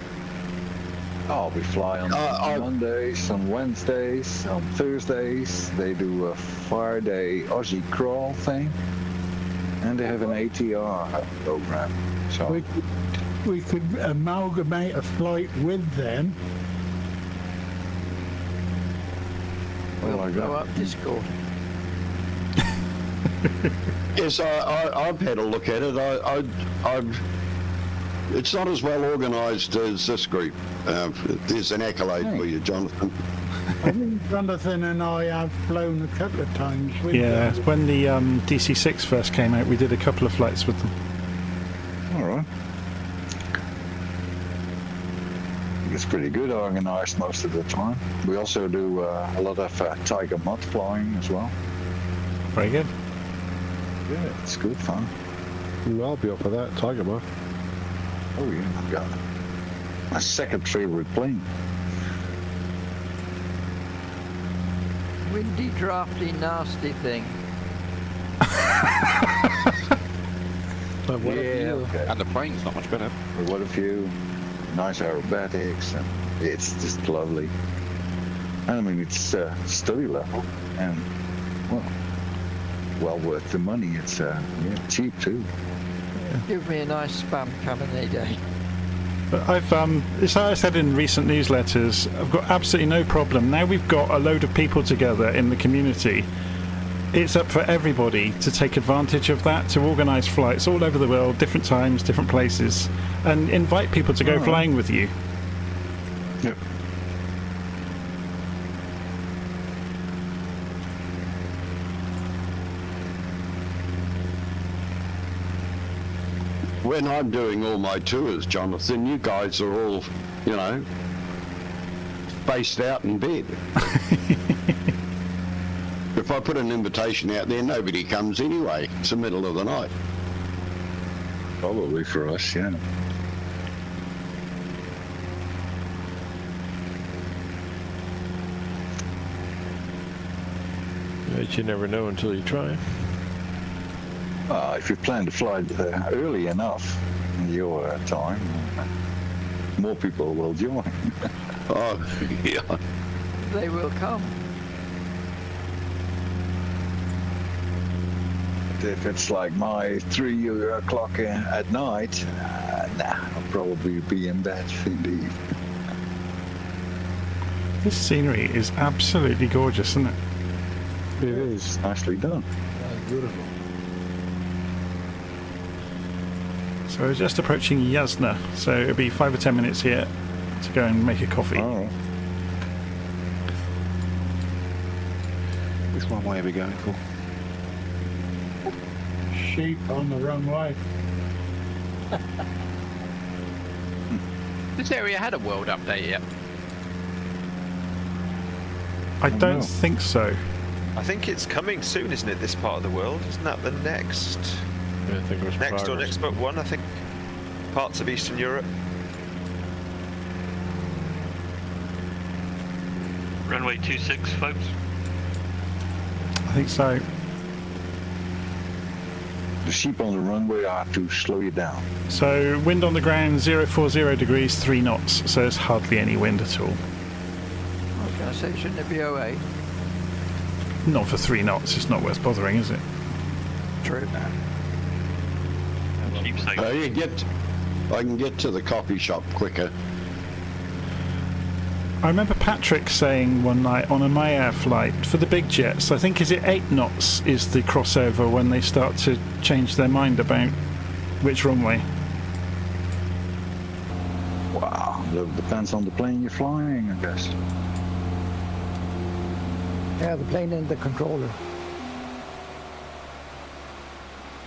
Oh, we fly on Mondays, on Wednesdays, on Thursdays. They do a 4-day Aussie crawl thing, and they have an ATR program. So
we could amalgamate a flight with them.
well, I
Blow
got
up Discord.
Yes, I've had a look at it. I've it's not as well organised as this group. There's an accolade for you, Jonathan.
I think Jonathan and I have flown a couple of times with
Yeah,
them.
when the DC-6 first came out, we did a couple of flights with them.
all right. It's pretty good organised most of the time. We also do a lot of Tiger Mud flying as well.
Very good.
Yeah, it's good fun.
I'll be up for that, Tiger Moth.
Oh yeah, I've got a second favorite plane.
Windy, drafty, nasty thing.
But what
Yeah, okay.
And the plane's not much better.
But what a view, nice aerobatics, and it's just lovely. And I mean, it's study level, and well worth the money. It's cheap too.
Give me a nice spam Cabernet Day.
But I've, as I said in recent newsletters, I've got absolutely no problem. Now we've got a load of people together in the community. It's up for everybody to take advantage of that, to organise flights all over the world, different times, different places, and invite people to go flying with you.
Yep.
When I'm doing all my tours, Jonathan, you guys are all, you know, spaced out in bed. If I put an invitation out there, nobody comes anyway. It's the middle of the night.
Probably for us, yeah.
But you never know until you try.
If you plan to fly early enough in your time, more people will join.
Oh, yeah.
They will come.
if it's like my 3 o'clock at night, nah, I'll probably be in bed indeed.
This scenery is absolutely gorgeous, isn't it?
It is nicely done.
Beautiful.
So we're just approaching Jasna, so it'll be 5 or 10 minutes here to go and make a coffee.
Oh.
Which one way are we going for?
Sheep on the wrong way.
This area had a world update yet?
I don't think so.
I think it's coming soon, isn't it? This part of the world, isn't that the next?
Yeah, I think it was
next or
progress.
next but one. I think parts of Eastern Europe.
Runway 26, folks.
I think so.
The sheep on the runway are to slow you down.
So wind on the ground 040 degrees, 3 knots, so there's hardly any wind at all.
I was going to say, shouldn't it be 08?
Not for 3 knots, it's not worth bothering, is it?
True.
I can get to the coffee shop quicker.
I remember Patrick saying one night on a Maya flight for the big jets, I think is it 8 knots is the crossover when they start to change their mind about which runway.
Wow, that depends on the plane you're flying, I guess.
Yeah, the plane and the controller.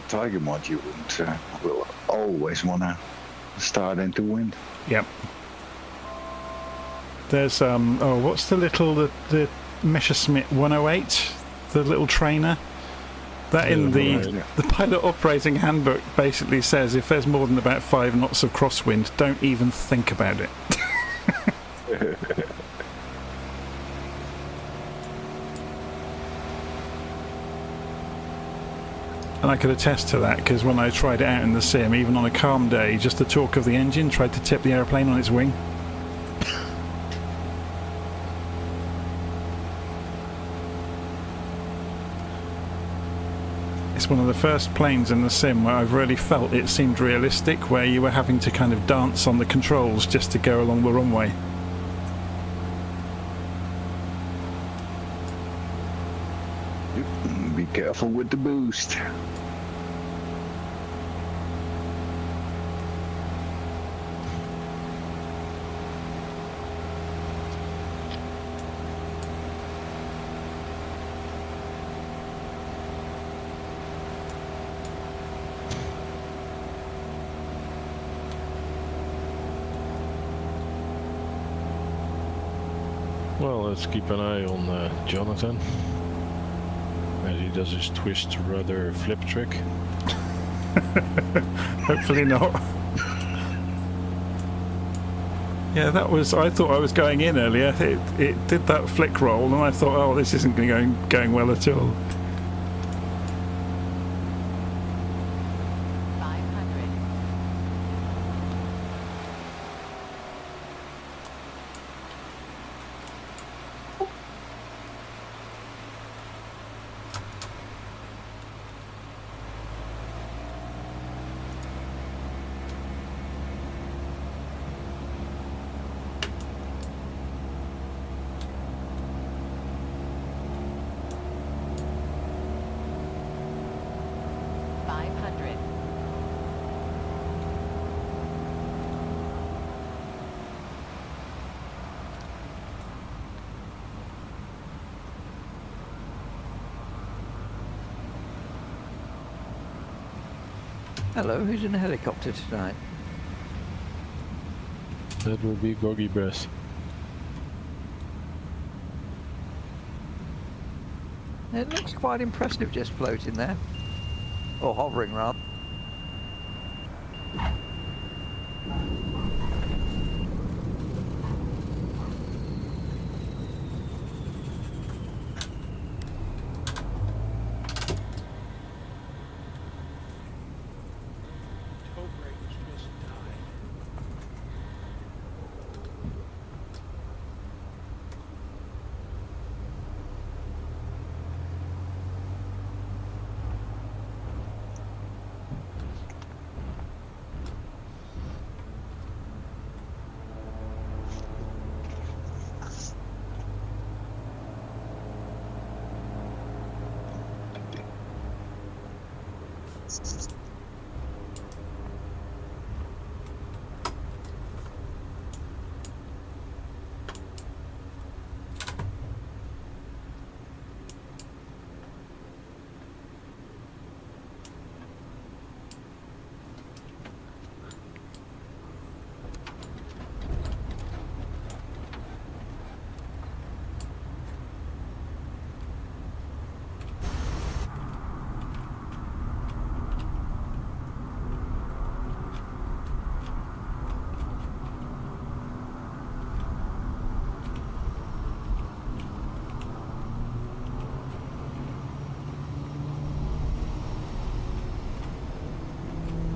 The Tiger module will always want to start into wind.
Yep. There's oh, what's the Messerschmitt 108, the little trainer? That in the pilot operating handbook basically says if there's more than about 5 knots of crosswind, don't even think about it. And I could attest to that because when I tried it out in the sim, even on a calm day, just the torque of the engine tried to tip the aeroplane on its wing. It's one of the first planes in the sim where I've really felt it seemed realistic, where you were having to kind of dance on the controls just to go along the runway.
Be careful with the boost.
Well, let's keep an eye on Jonathan as he does his twist rudder flip trick.
Hopefully not. Yeah, that was. I thought I was going in earlier. It did that flick roll, and I thought, oh, this isn't going well at all.
500.
Hello, who's in a helicopter tonight?
That will be Goggy Breath.
It looks quite impressive just floating there. Or hovering, rather.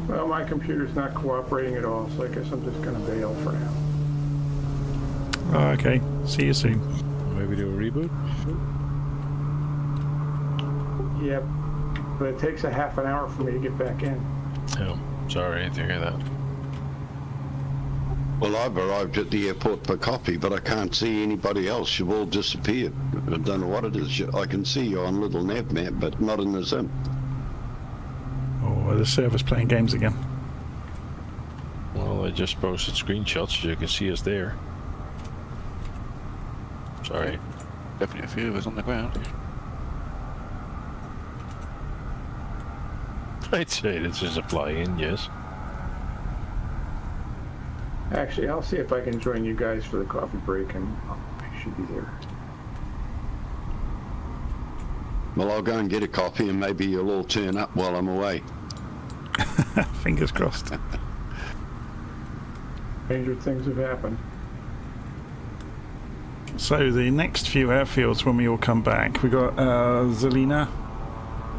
Well, my computer's not cooperating at all, so I guess I'm just going to bail for now.
Oh, okay. See you soon.
Maybe do a reboot?
Yep, but it takes a half an hour for me to get back in.
Oh, sorry to hear that.
Well, I've arrived at the airport for coffee, but I can't see anybody else. You've all disappeared. I don't know what it is. I can see you on little nav map, but not in the sim.
Oh, the server's playing games again.
Well, I just posted screenshots so you can see us there. Sorry.
Definitely a few of us on the ground.
I'd say this is a fly-in, yes.
Actually, I'll see if I can join you guys for the coffee break, and I should be there.
Well, I'll go and get a coffee, and maybe you'll all turn up while I'm away.
Fingers crossed.
Stranger things have happened.
So the next few airfields when we all come back, we got Zilina,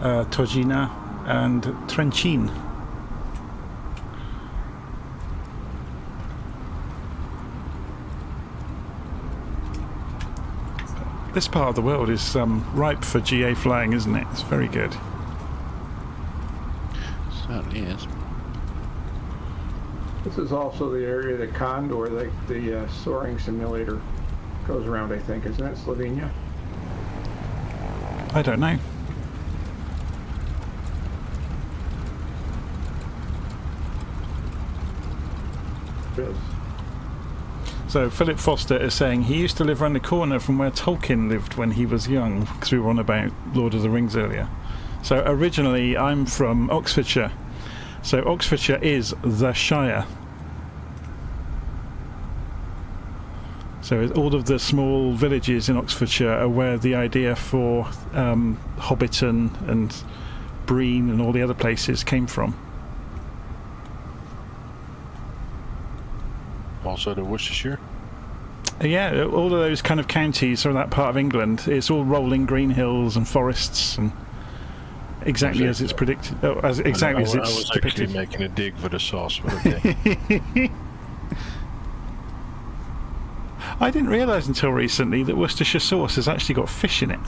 Tužina, and Trencin. This part of the world is ripe for GA flying, isn't it? It's very good.
Certainly is.
This is also the area that Condor, the soaring simulator, goes around, I think. Isn't it Slovenia?
I don't know.
It is.
So Philip Foster is saying he used to live around the corner from where Tolkien lived when he was young, because we were on about Lord of the Rings earlier. So originally I'm from Oxfordshire. So Oxfordshire is the Shire. So all of the small villages in Oxfordshire are where the idea for Hobbiton and Breen and all the other places came from.
Also the Worcestershire?
Yeah, all of those kind of counties are that part of England. It's all rolling green hills and forests, and exactly as it's predicted. Oh, as it's
I was
depicted.
actually making a dig for the sauce, but okay.
I didn't realise until recently that Worcestershire sauce has actually got fish in it.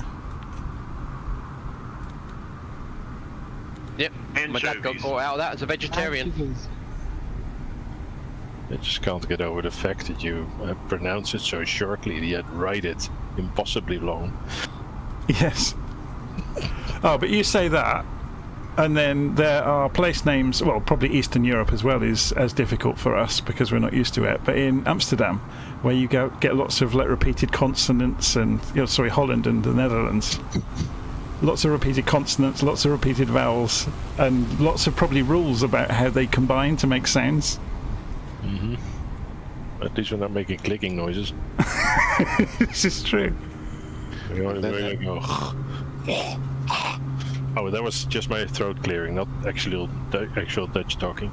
Yep, my dad got caught out of that as a vegetarian.
I just can't get over the fact that you pronounce it so shortly, yet write it impossibly long.
Yes. Oh, but you say that, and then there are place names, well, probably Eastern Europe as well is as difficult for us because we're not used to it, but in Amsterdam, where you get lots of repeated consonants, and Holland and the Netherlands, lots of repeated consonants, lots of repeated vowels, and lots of probably rules about how they combine to make sounds.
Mm-hmm. At least we're not making clicking noises.
This is true.
The only way I go. Oh, that was just my throat clearing, not actual Dutch talking.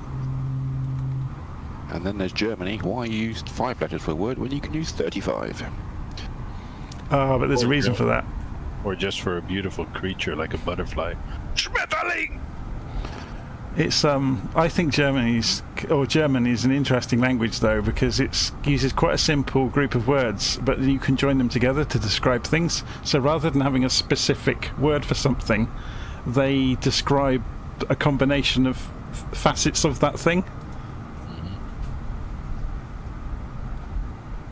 And then there's Germany. Why use 5 letters for a word when you can use 35?
But there's a reason for that.
Or just for a beautiful creature like a butterfly. Schmetterling!
It's I think German is an interesting language though, because it uses quite a simple group of words, but you can join them together to describe things. So rather than having a specific word for something, they describe a combination of facets of that thing.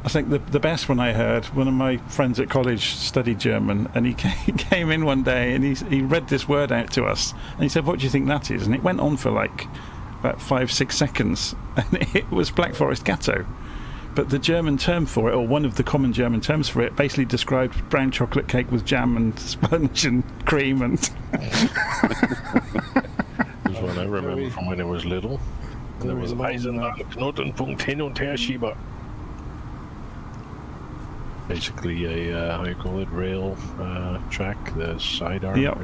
I think the best one I heard, one of my friends at college studied German, and he came in one day and he read this word out to us, and he said, "What do you think that is?" And it went on for like about 5-6 seconds, and it was Black Forest Gatto. But the German term for it, or one of the common German terms for it, basically described brown chocolate cake with jam and sponge and cream and...
This one I remember from when I was little. There was Eisenbahn, Knotenpunkt, Hin- und Herschieber. Basically a, how you call it, rail track, the sidearm.
Yep.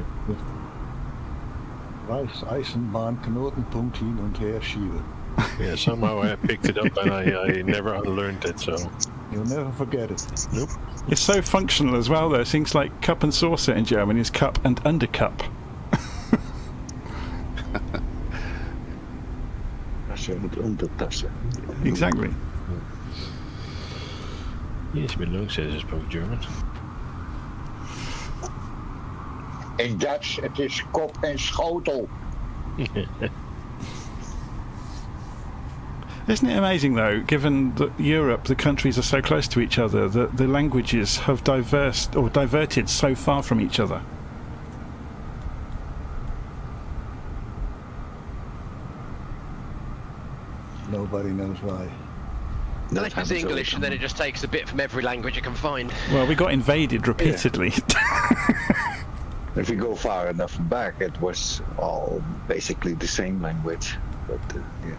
Eisenbahn, Knotenpunkt, Hin- und Herschieber.
Yeah, somehow I picked it up and I never unlearned it, so...
You'll never forget it.
Nope.
It's so functional as well, though. Things like cup and saucer in German is cup and undercup. Exactly.
Yes, been long since I spoke German.
In Dutch, het is kop en schotel.
Isn't it amazing, though, given that Europe, the countries are so close to each other, that the languages have diverted so far from each other?
Nobody knows why.
I think it's English, and then it just takes a bit from every language you can find.
Well, we got invaded repeatedly.
If you go far enough back, it was all basically the same language, but yeah.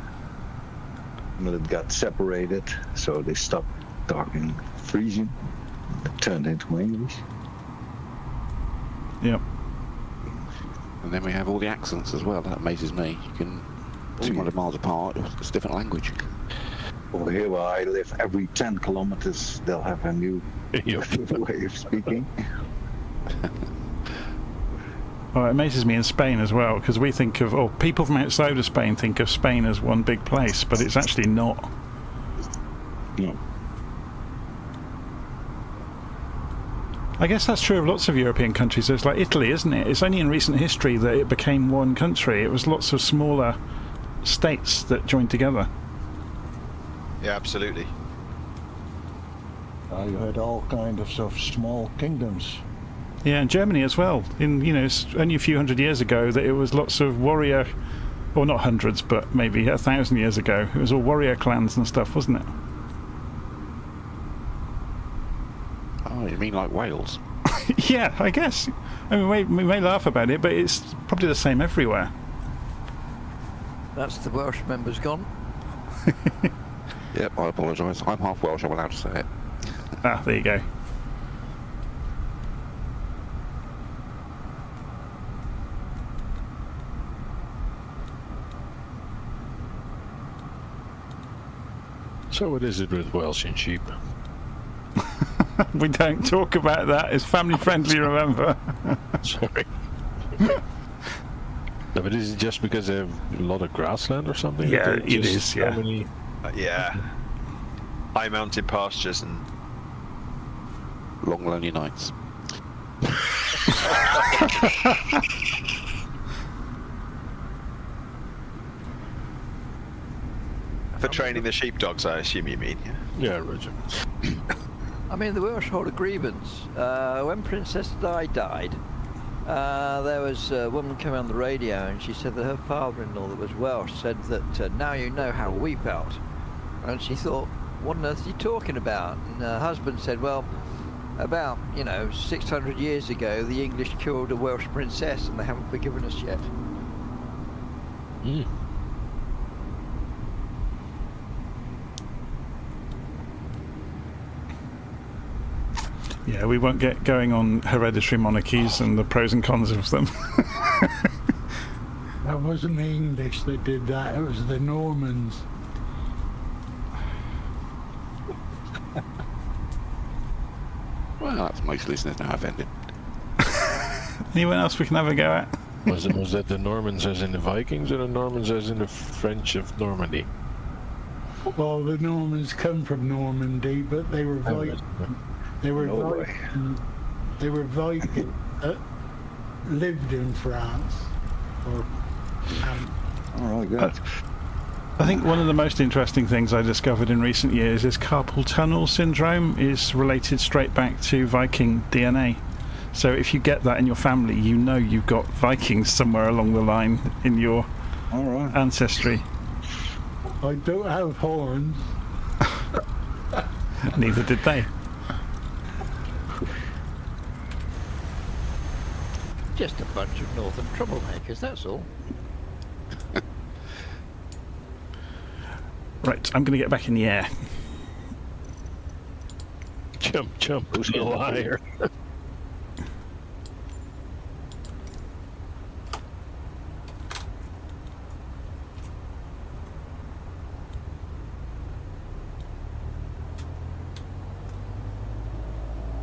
When it got separated, so they stopped talking Frisian, it turned into English.
Yep.
And then we have all the accents as well. That amazes me. You can 200 miles apart, it's a different language.
Over here where I live, every 10 kilometers they'll have a new way of speaking.
Oh, it amazes me in Spain as well, because we think of, or people from outside of Spain think of Spain as one big place, but it's actually not.
No.
I guess that's true of lots of European countries. It's like Italy, isn't it? It's only in recent history that it became one country. It was lots of smaller states that joined together.
Yeah, absolutely.
You had all kinds of small kingdoms.
Yeah, and Germany as well. In, you know, only a few hundred years ago that it was lots of warrior, or not hundreds, but maybe 1,000 years ago. It was all warrior clans and stuff, wasn't it?
Oh, you mean like Wales?
Yeah, I guess. I mean, we may laugh about it, but it's probably the same everywhere.
That's the Welsh members gone.
Yep, I apologise. I'm half Welsh, I'm allowed to say it.
Ah, there you go.
So what is it with Welsh and sheep?
We don't talk about that. It's family friendly, remember?
Sorry. No, but is it just because they have a lot of grassland or something?
Yeah, it is, yeah.
Many...
Yeah. High mountain pastures and...
Long lonely nights.
For training the sheepdogs, I assume you mean, yeah?
Yeah, Roger.
I mean, the Welsh hold a grievance. When Princess Di died, there was a woman coming on the radio and she said that her father-in-law that was Welsh said that now you know how we felt. And she thought, what on earth are you talking about? And her husband said, well, about, 600 years ago, the English killed a Welsh princess and they haven't forgiven us yet.
Mm.
Yeah, we won't get going on hereditary monarchies and the pros and cons of them.
That wasn't the English that did that, it was the Normans.
Well, that's most listeners now offended.
Anyone else we can have a go at?
Was that the Normans as in the Vikings or the Normans as in the French of Normandy?
Well, the Normans come from Normandy, but they were Vikings. They were Viking lived in France.
All right, good.
I think one of the most interesting things I discovered in recent years is carpal tunnel syndrome is related straight back to Viking DNA. So if you get that in your family, you know you've got Vikings somewhere along the line in your ancestry.
I don't have horns.
Neither did they.
Just a bunch of northern troublemakers, that's all.
Right, I'm going to get back in the air.
Jump, a little higher.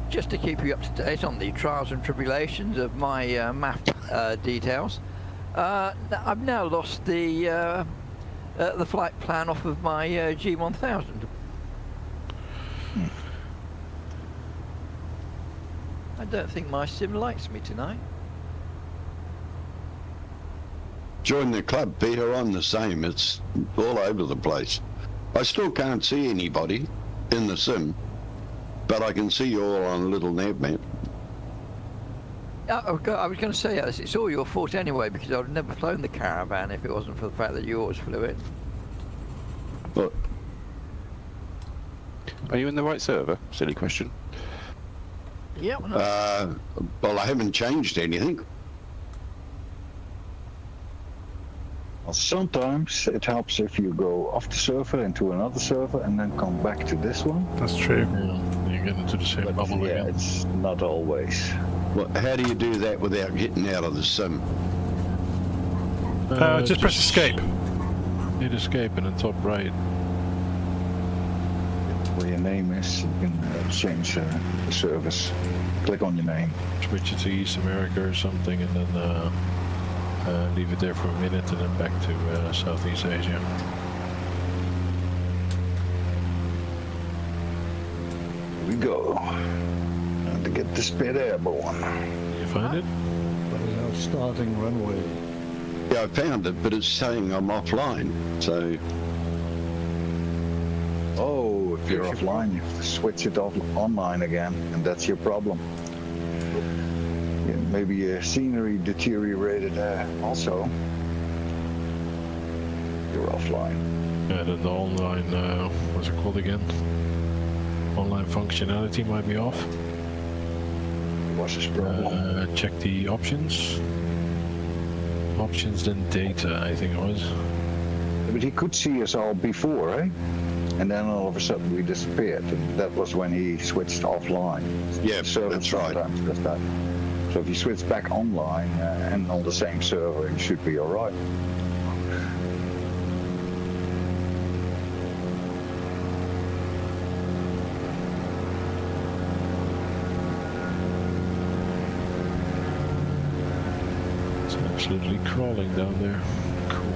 Just to keep you up to date on the trials and tribulations of my map details, I've now lost the flight plan off of my G1000. I don't think my sim likes me tonight.
Join the club, Peter. I'm the same. It's all over the place. I still can't see anybody in the sim, but I can see you all on a little nav map.
I was going to say, it's all your fault anyway, because I'd have never flown the Caravan if it wasn't for the fact that you always flew it.
What? Are you in the right server? Silly question.
Yeah.
Well, I haven't changed anything.
Well, sometimes it helps if you go off the server into another server and then come back to this one.
That's true.
Yeah, you get into the same bubble again.
It's not always.
Well, how do you do that without getting out of the sim?
Just press escape.
Hit escape in the top right.
Where your name is, you can change the service. Click on your name.
Switch it to East America or something, and then leave it there for a minute, and then back to Southeast Asia.
Here we go. And to get the spit airborne.
You find it?
That is our starting runway.
Yeah, I found it, but it's saying I'm offline, so...
Oh, if you're offline, you have to switch it off online again, and that's your problem. Yeah, maybe your scenery deteriorated also. You're offline.
Yeah, the online, what's it called again? Online functionality might be off.
What's his problem?
Check the options. Options, then data, I think it was.
But he could see us all before, eh? And then all of a sudden we disappeared, and that was when he switched offline.
Yeah, that's right.
Does that. So if you switch back online and on the same server, it should be all right.
It's absolutely crawling down there. Cool.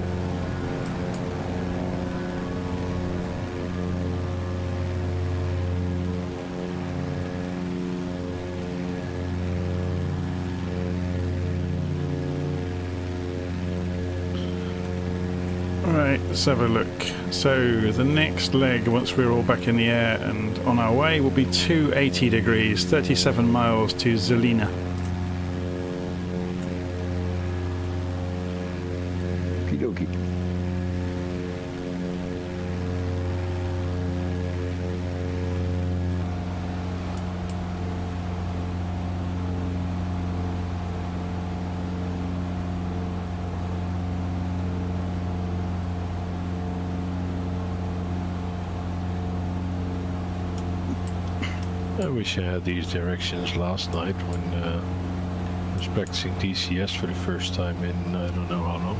Right, let's have a look. So the next leg, once we're all back in the air and on our way, will be 280 degrees, 37 miles to Zilina.
Okie dokie.
I wish I had these directions last night when I was practicing DCS for the first time in I don't know how long.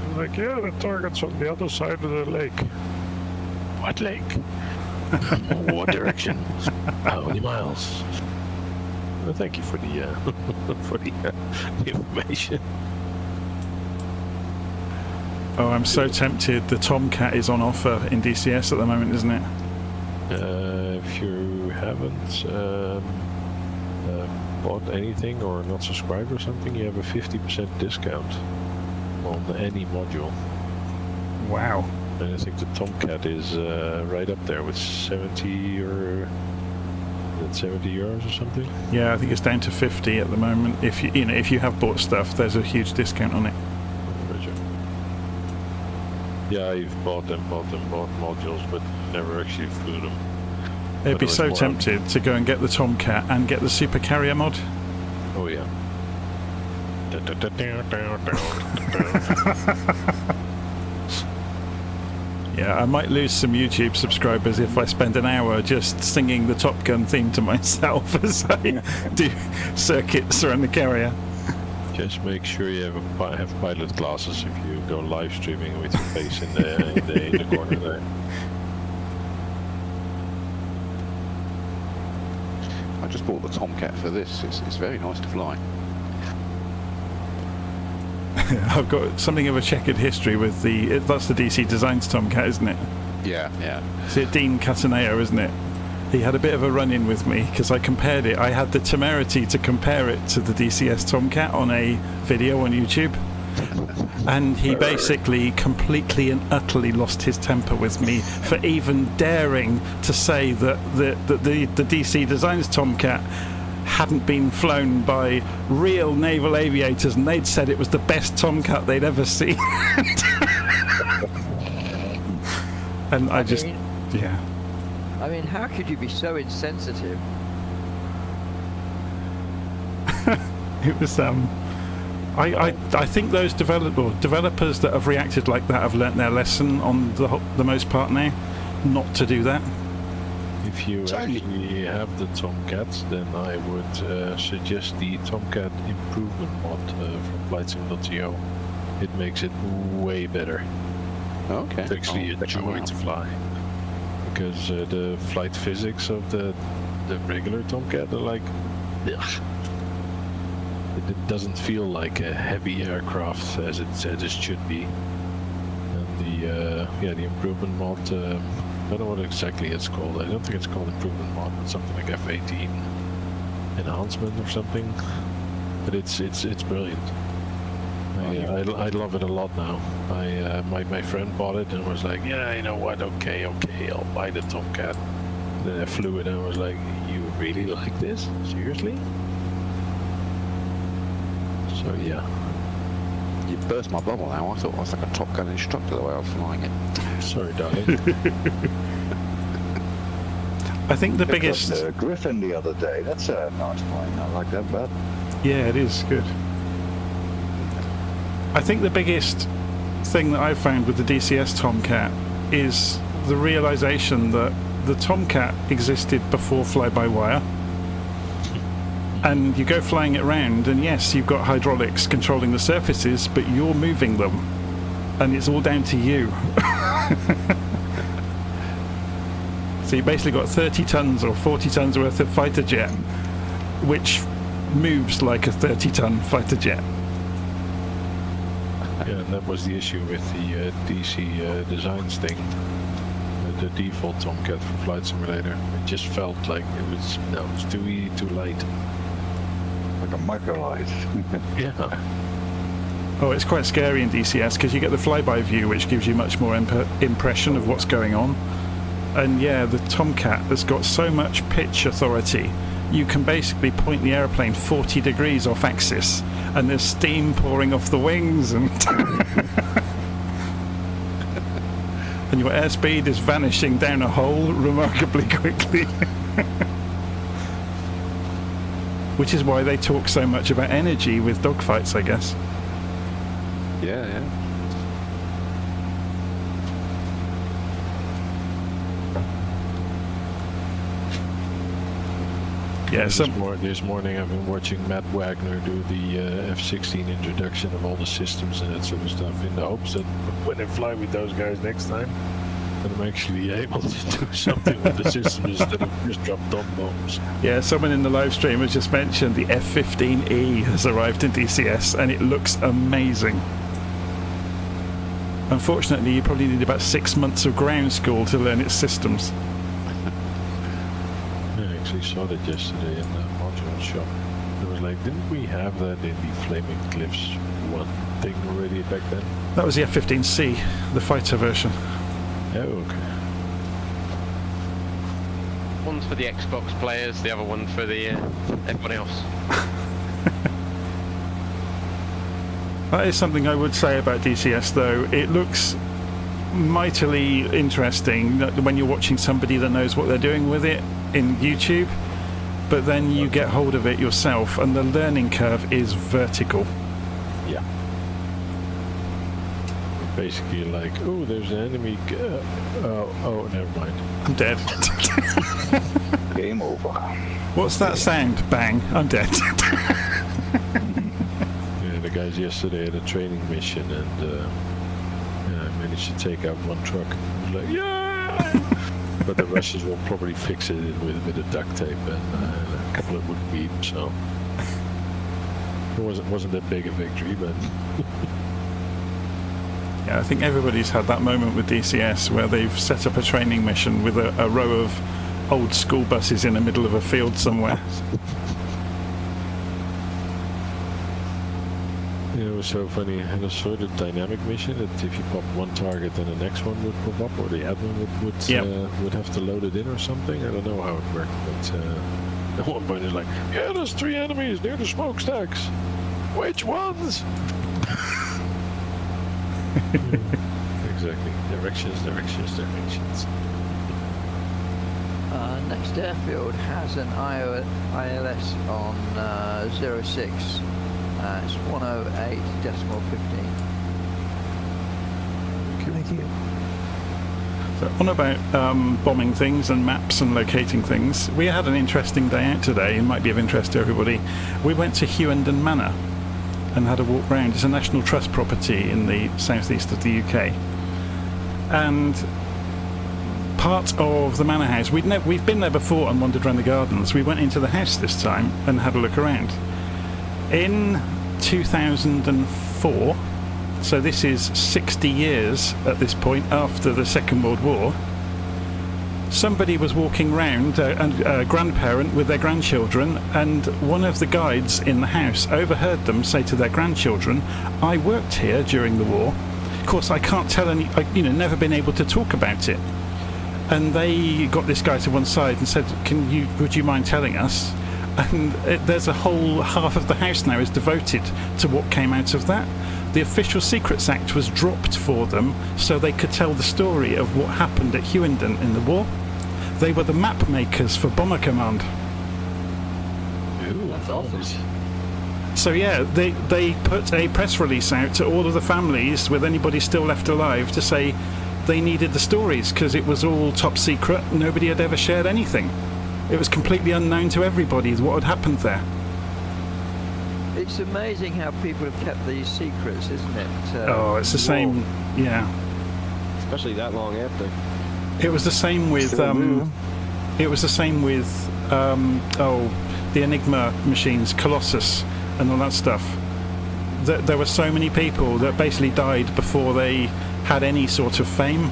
I'm like, yeah, the target's on the other side of the lake. What lake? What direction? How many miles? Well, thank you for the information.
Oh, I'm so tempted. The Tomcat is on offer in DCS at the moment, isn't it?
If you haven't bought anything or not subscribed or something, you have a 50% discount. on any module.
Wow.
And I think the Tomcat is right up there with 70 or... €70 or something?
Yeah, I think it's down to 50 at the moment. If you know, if you have bought stuff, there's a huge discount on it.
Roger. Yeah, I've bought modules, but never actually flew them.
It'd be so tempted to go and get the Tomcat and get the Super Carrier mod.
Oh yeah.
Yeah, I might lose some YouTube subscribers if I spend an hour just singing the Top Gun theme to myself as I do circuits around the carrier.
Just make sure you have pilot glasses if you go live streaming with your face in the corner there.
I just bought the Tomcat for this. It's very nice to fly.
I've got something of a checkered history with that's the DC Designs Tomcat, isn't it?
Yeah, yeah.
Is it Dean Cataneo, isn't it? He had a bit of a run-in with me because I compared it. I had the temerity to compare it to the DCS Tomcat on a video on YouTube. And he basically completely and utterly lost his temper with me for even daring to say that the DC Designs Tomcat hadn't been flown by real naval aviators, and they'd said it was the best Tomcat they'd ever seen. And I mean,
how could you be so insensitive?
It was I think those developers that have reacted like that have learnt their lesson on the most part now, not to do that.
If you actually have the Tomcat, then I would suggest the Tomcat improvement mod from FlightSim.to. It makes it way better.
Okay.
It's actually a joy to fly. Because the flight physics of the regular Tomcat are like... Ugh. It doesn't feel like a heavy aircraft as it should be. And the improvement mod... I don't know what exactly it's called. I don't think it's called improvement mod, but something like F-18 enhancement or something. But it's brilliant. I love it a lot now. My friend bought it and was like, yeah, you know what? Okay, I'll buy the Tomcat. And then I flew it and I was like, you really like this? Seriously? So yeah.
You burst my bubble now. I thought I was like a Top Gun instructor the way I was flying it.
Sorry, darling.
I think the biggest...
The Griffin the other day. That's a nice plane. I like that bad.
Yeah, it is good. I think the biggest thing that I've found with the DCS Tomcat is the realization that the Tomcat existed before fly-by-wire. And you go flying it around, and yes, you've got hydraulics controlling the surfaces, but you're moving them. And it's all down to you. So you basically got 30 tons or 40 tons worth of fighter jet, which moves like a 30-ton fighter jet.
Yeah, and that was the issue with the DC Designs thing. The default Tomcat for Flight Simulator. It just felt like it was too easy, too light.
Like a microlight.
Yeah.
Oh, it's quite scary in DCS because you get the flyby view, which gives you much more impression of what's going on. And yeah, the Tomcat has got so much pitch authority. You can basically point the airplane 40 degrees off axis, and there's steam pouring off the wings, and and your airspeed is vanishing down a hole remarkably quickly. Which is why they talk so much about energy with dogfights, I guess.
Yeah, yeah.
Yeah,
this morning I've been watching Matt Wagner do the F-16 introduction of all the systems and that sort of stuff in the hopes that when I fly with those guys next time, that I'm actually able to do something with the systems instead of just drop dumb bombs.
Yeah, someone in the live stream has just mentioned the F-15E has arrived in DCS and it looks amazing. Unfortunately, you probably need about 6 months of ground school to learn its systems.
I actually saw that yesterday in the module shop. It was like, didn't we have that in the Flaming Cliffs 1? thing already back then?
That was the F-15C, the fighter version.
Oh, okay.
One's for the Xbox players, the other one for the everyone else.
That is something I would say about DCS, though. It looks mightily interesting when you're watching somebody that knows what they're doing with it in YouTube, but then you get hold of it yourself, and the learning curve is vertical.
Yeah. Basically, like, oh, there's an enemy. Oh, never mind.
I'm dead.
Game over.
What's that sound? Bang! I'm dead.
Yeah, the guys yesterday had a training mission, and I managed to take out one truck. I was like, yeah! But the Russians will probably fix it with a bit of duct tape and a couple of wooden beams, so it wasn't that big a victory, but.
Yeah, I think everybody's had that moment with DCS where they've set up a training mission with a row of old school buses in the middle of a field somewhere.
Yeah, it was so funny. I had a sort of dynamic mission that if you pop one target, then the next one would pop up, or the admin would have to load it in or something. I don't know how it worked, but at one point it's like, yeah, there's 3 enemies near the smokestacks. Which ones? Exactly. Directions.
Next airfield has an ILS on 06. It's 108.15.
Thank you.
So on about bombing things and maps and locating things, we had an interesting day out today. It might be of interest to everybody. We went to Hughenden Manor and had a walk round. It's a National Trust property in the southeast of the UK, and part of the manor house, we've been there before and wandered around the gardens. We went into the house this time and had a look around. In 2004, so this is 60 years at this point after the Second World War, somebody was walking round, a grandparent with their grandchildren, and one of the guides in the house overheard them say to their grandchildren, "I worked here during the war." Of course, I can't tell any, never been able to talk about it. And they got this guy to one side and said, would you mind telling us? And there's a whole half of the house now is devoted to what came out of that. The Official Secrets Act was dropped for them so they could tell the story of what happened at Hughenden in the war. They were the map makers for Bomber Command.
Ooh, that's awesome.
So yeah, they put a press release out to all of the families with anybody still left alive to say they needed the stories because it was all top secret. Nobody had ever shared anything. It was completely unknown to everybody what had happened there.
It's amazing how people have kept these secrets, isn't it?
It's the same, yeah.
Especially that long after.
It was the same with the Enigma machines, Colossus, and all that stuff. There were so many people that basically died before they had any sort of fame.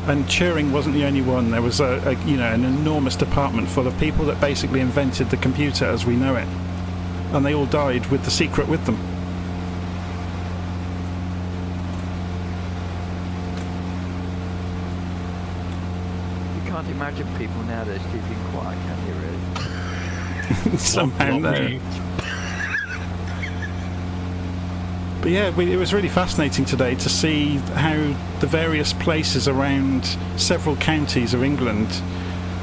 And Turing wasn't the only one. There was an enormous department full of people that basically invented the computer as we know it, and they all died with the secret with them.
You can't imagine people nowadays keeping quiet, can you really?
Somehow no. But yeah, it was really fascinating today to see how the various places around several counties of England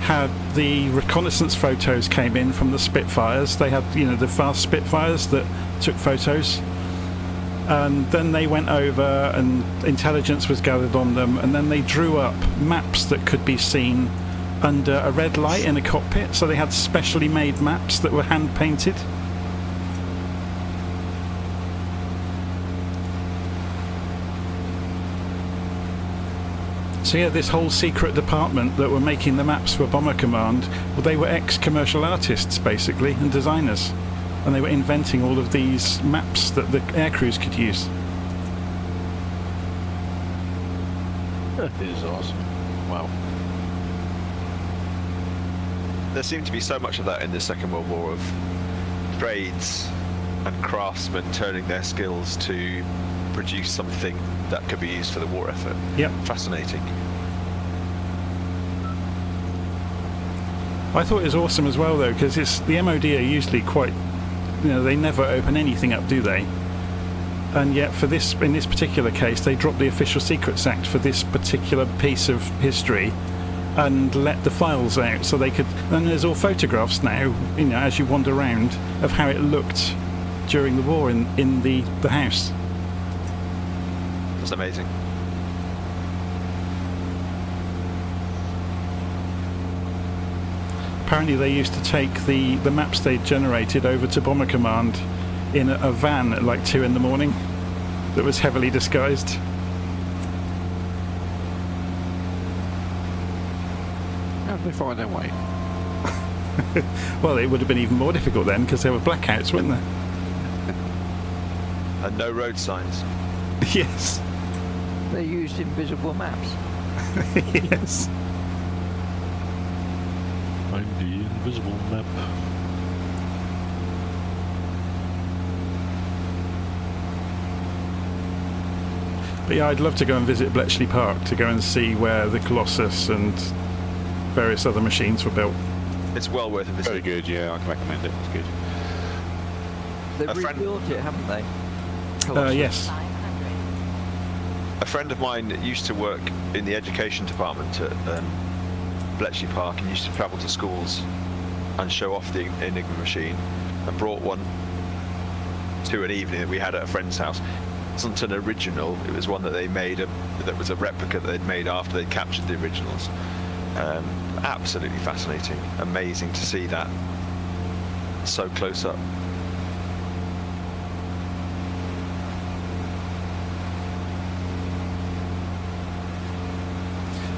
had the reconnaissance photos came in from the Spitfires. They had, the fast Spitfires that took photos. And then they went over and intelligence was gathered on them, and then they drew up maps that could be seen under a red light in a cockpit. So they had specially made maps that were hand painted. So yeah, this whole secret department that were making the maps for Bomber Command, well, they were ex-commercial artists basically and designers, and they were inventing all of these maps that the aircrews could use.
That is awesome. Wow.
There seemed to be so much of that in the Second World War, of trades and craftsmen turning their skills to produce something that could be used for the war effort.
Yep.
Fascinating.
I thought it was awesome as well, though, because it's the MOD are usually quite, they never open anything up, do they? And yet, in this particular case, they dropped the Official Secrets Act for this particular piece of history, and let the files out so they could. And there's all photographs now, as you wander around, of how it looked during the war in the house.
That's amazing.
Apparently they used to take the maps they'd generated over to Bomber Command in a van at like 2 in the morning that was heavily disguised.
How did they find their way?
Well, it would have been even more difficult then because there were blackouts, weren't there?
And no road signs.
Yes.
They used invisible maps.
Yes.
Find the invisible map.
But yeah, I'd love to go and visit Bletchley Park to go and see where the Colossus and various other machines were built.
It's well worth a visit.
Very good, yeah, I can recommend it. It's good.
They've rebuilt it, haven't they?
Yes.
A friend of mine used to work in the education department at Bletchley Park and used to travel to schools and show off the Enigma machine, and brought one to an evening that we had at a friend's house. It wasn't an original, it was one that they made, that was a replica that they'd made after they'd captured the originals. Absolutely fascinating, amazing to see that so close up.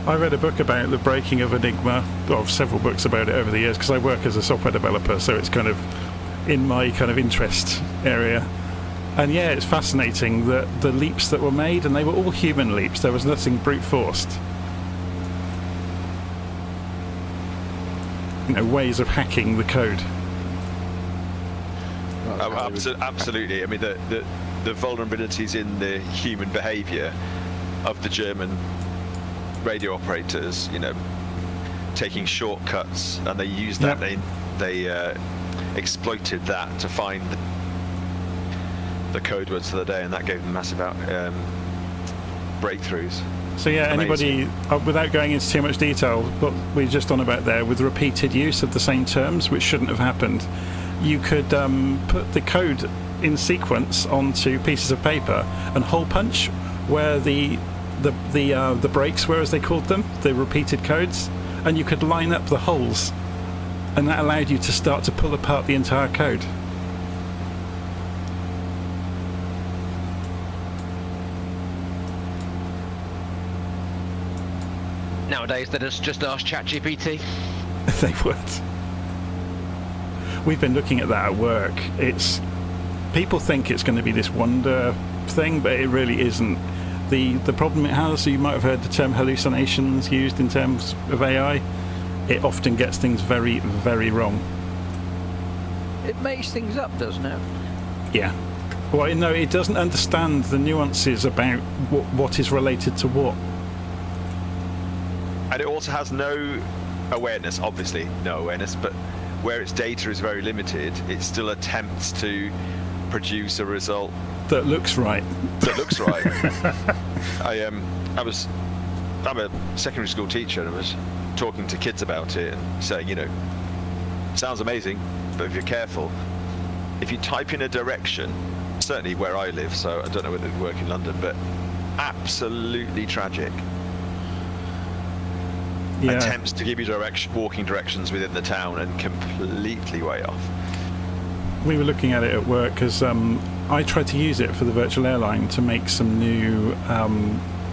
I read a book about the breaking of Enigma, or several books about it over the years, because I work as a software developer, so it's kind of in my kind of interest area. And yeah, it's fascinating that the leaps that were made, and they were all human leaps, there was nothing brute forced. Ways of hacking the code.
Absolutely. I mean, the vulnerabilities in the human behaviour of the German radio operators, taking shortcuts, and they used that. Yep. They exploited that to find the code words for the day, and that gave them massive breakthroughs.
So yeah,
amazing.
Anybody, without going into too much detail, what we're just on about there, with repeated use of the same terms, which shouldn't have happened, you could put the code in sequence onto pieces of paper and hole punch where the breaks were, as they called them, the repeated codes, and you could line up the holes, and that allowed you to start to pull apart the entire code.
Nowadays, they just ask ChatGPT.
They would. We've been looking at that at work. People think it's going to be this wonder thing, but it really isn't. The problem it has, so you might have heard the term hallucinations used in terms of AI. It often gets things very, very wrong.
It makes things up, doesn't it?
Yeah. Well, no, it doesn't understand the nuances about what is related to what.
And it also has no awareness, obviously no awareness, but where its data is very limited, it still attempts to produce a result
that looks right.
That looks right. I'm a secondary school teacher, and I was talking to kids about it and saying, sounds amazing, but if you're careful, if you type in a direction, certainly where I live, so I don't know whether it would work in London, but absolutely tragic. Yeah. Attempts to give you walking directions within the town, and completely way off.
We were looking at it at work because I tried to use it for the virtual airline to make some new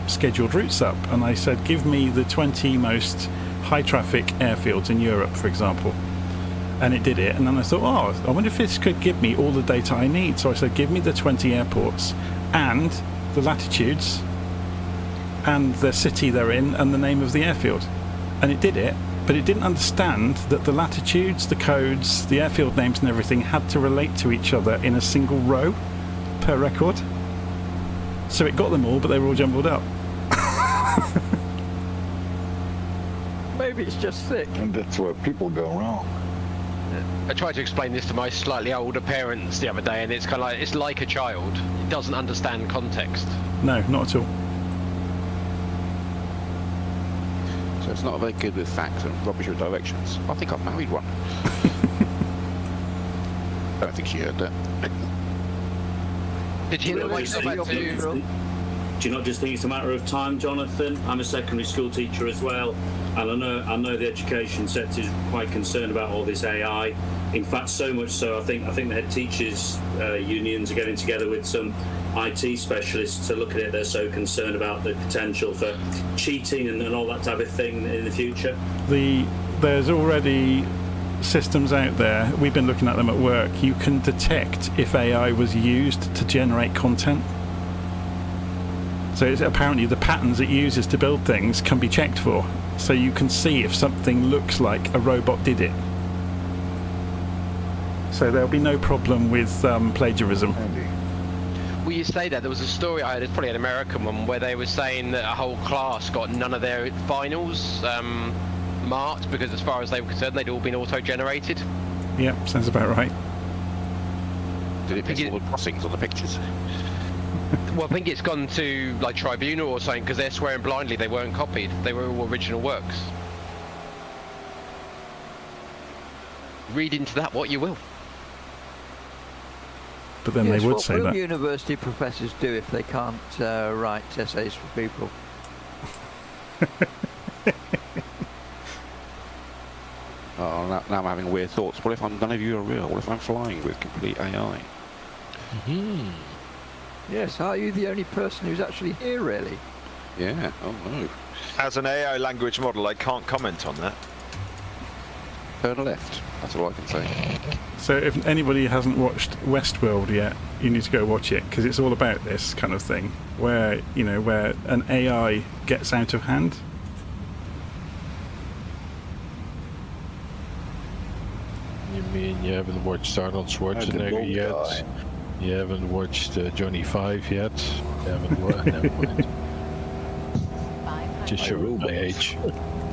scheduled routes up, and I said, give me the 20 most high traffic airfields in Europe, for example, and it did it. And then I thought, I wonder if this could give me all the data I need. So I said, give me the 20 airports and the latitudes and the city they're in and the name of the airfield. And it did it, but it didn't understand that the latitudes, the codes, the airfield names and everything had to relate to each other in a single row per record. So it got them all, but they were all jumbled up.
Maybe it's just thick.
And that's where people go wrong.
I tried to explain this to my slightly older parents the other day, and it's kind of like, it's like a child. It doesn't understand context.
No, not at all.
So it's not very good with facts and rubbish with directions. I think I've married one. I don't think she heard that.
Did you know
Do you not just think it's a matter of time, Jonathan? I'm a secondary school teacher as well, and I know the education sector is quite concerned about all this AI. In fact, so much so, I think the head teachers unions are getting together with some IT specialists to look at it. They're so concerned about the potential for cheating and all that type of thing in the future.
There's already systems out there. We've been looking at them at work. You can detect if AI was used to generate content. So it's apparently the patterns it uses to build things can be checked for. So you can see if something looks like a robot did it. So there'll be no problem with plagiarism.
Well, you say that. There was a story I heard, it's probably an American one, where they were saying that a whole class got none of their finals marked because as far as they were concerned, they'd all been auto-generated.
Yep, sounds about right.
Did it miss all the crossings on the pictures?
Well, I think it's gone to like tribunal or something because they're swearing blindly they weren't copied. They were all original works. Read into that what you will.
But then
yes,
they would say that.
What will university professors do if they can't write essays for people?
Oh, now I'm having weird thoughts. What if none of you are real? What if I'm flying with complete AI?
Mm-hmm. Yes, are you the only person who's actually here, really?
Yeah, oh no.
As an AI language model, I can't comment on that.
Turn left, that's all I can say.
So if anybody hasn't watched Westworld yet, you need to go watch it, because it's all about this kind of thing, where, you know, where an AI gets out of hand.
You mean you haven't watched Arnold Schwarzenegger yet?
Guy.
You haven't watched Johnny 5 yet? You haven't watched... Never mind. Just show my age.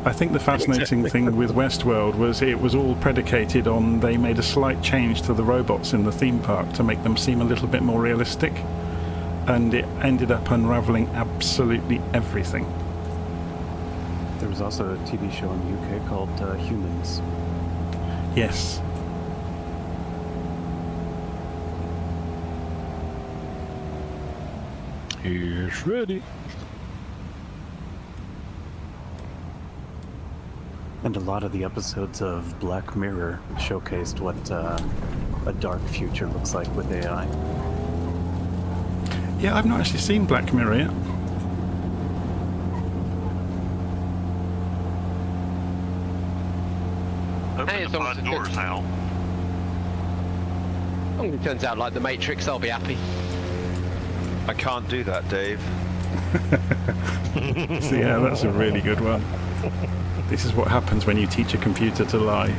I think the fascinating thing with Westworld was it was all predicated on they made a slight change to the robots in the theme park to make them seem a little bit more realistic, and it ended up unravelling absolutely everything.
There was also a TV show in the UK called Humans.
Yes.
He's ready.
And a lot of the episodes of Black Mirror showcased what a dark future looks like with AI.
Yeah, I've not actually seen Black Mirror yet.
Hey, it's almost doors now. It turns out like the Matrix, I'll be happy.
I can't do that, Dave.
So yeah, that's a really good one. This is what happens when you teach a computer to lie.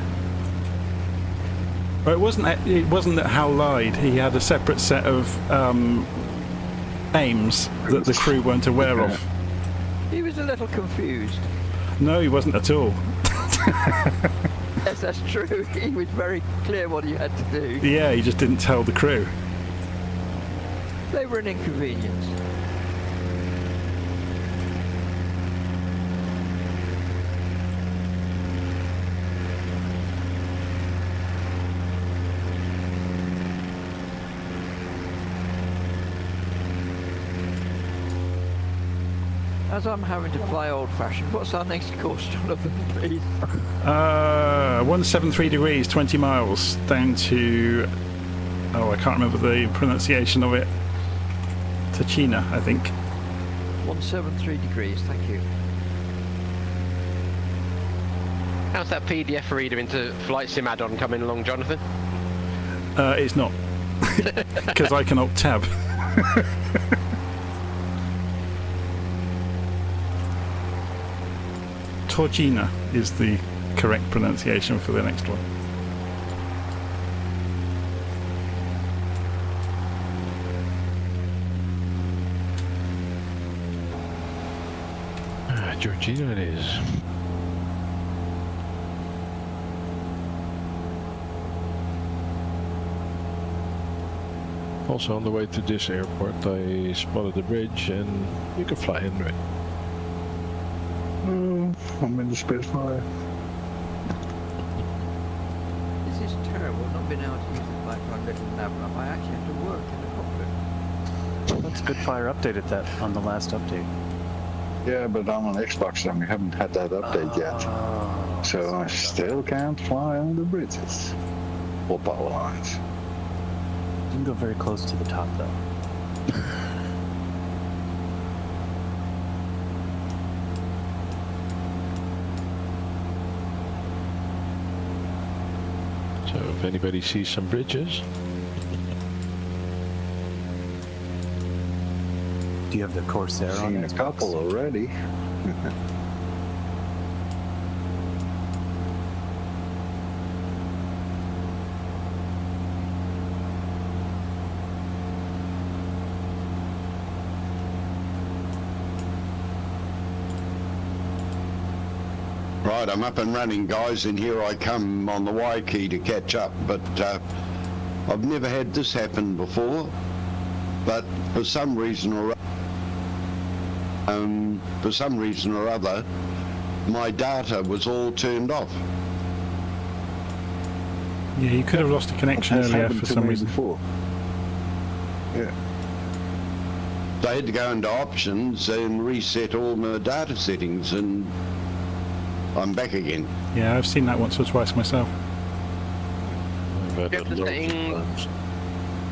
Well, it wasn't that Hal lied. He had a separate set of aims that the crew weren't aware of.
He was a little confused.
No, he wasn't at all.
Yes, that's true. He was very clear what he had to do.
Yeah, he just didn't tell the crew.
They were an inconvenience. As I'm having to fly old-fashioned, what's our next course, Jonathan, please?
173 degrees, 20 miles, down to... Oh, I can't remember the pronunciation of it. Tužina, I think.
173 degrees, thank you.
How's that PDF reader into Flight Sim add-on coming along, Jonathan?
It's not. Because I can alt-tab. Tužina is the correct pronunciation for the next one.
Georgina it is. Also on the way to this airport I spotted a bridge and you can fly in, right?
I'm in the Spitfire.
This is terrible, not being able to use it like my little nav. I actually have to work in the cockpit.
But Spitfire updated that on the last update.
Yeah, but I'm on Xbox and we haven't had that update yet. So I still can't fly on the bridges or power lines.
You can go very close to the top though.
So if anybody sees some bridges.
Do you have the Corsair on?
Seen a couple already.
Right, I'm up and running, guys, and here I come on the Y key to catch up, but I've never had this happen before, but for some reason or other, my data was all turned off.
Yeah, you could have lost a connection earlier for some reason.
Before. Yeah.
So I had to go into options and reset all my data settings, and I'm back again.
Yeah, I've seen that once or twice myself.
Do you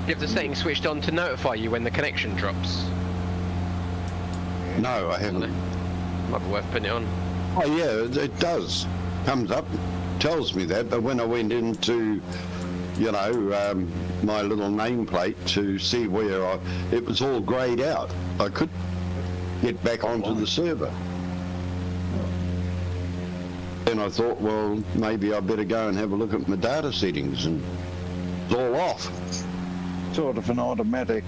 have the setting switched on to notify you when the connection drops?
No, I haven't.
Might be worth putting it on.
Oh yeah, it does. Comes up, tells me that, but when I went into, you know, my little nameplate to see where it was all greyed out. I couldn't get back onto the server. Then I thought, well, maybe I better go and have a look at my data settings, and it's all off.
Sort of an automatic,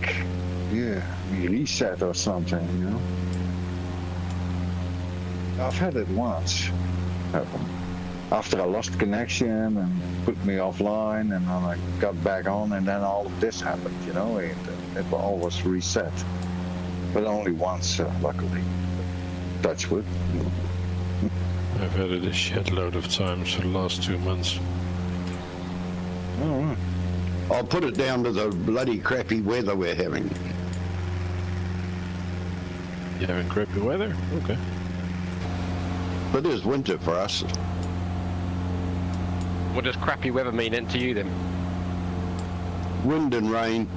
reset or something, you know. I've had it once. After I lost connection and put me offline, and then I got back on, and then all of this happened, you know. It all was reset, but only once, luckily. Touch wood.
I've had it a shitload of times for the last 2 months.
All right. I'll put it down to the bloody crappy weather we're having.
You having crappy weather? Okay.
But it is winter for us.
What does crappy weather mean then to you then?
Wind and rain.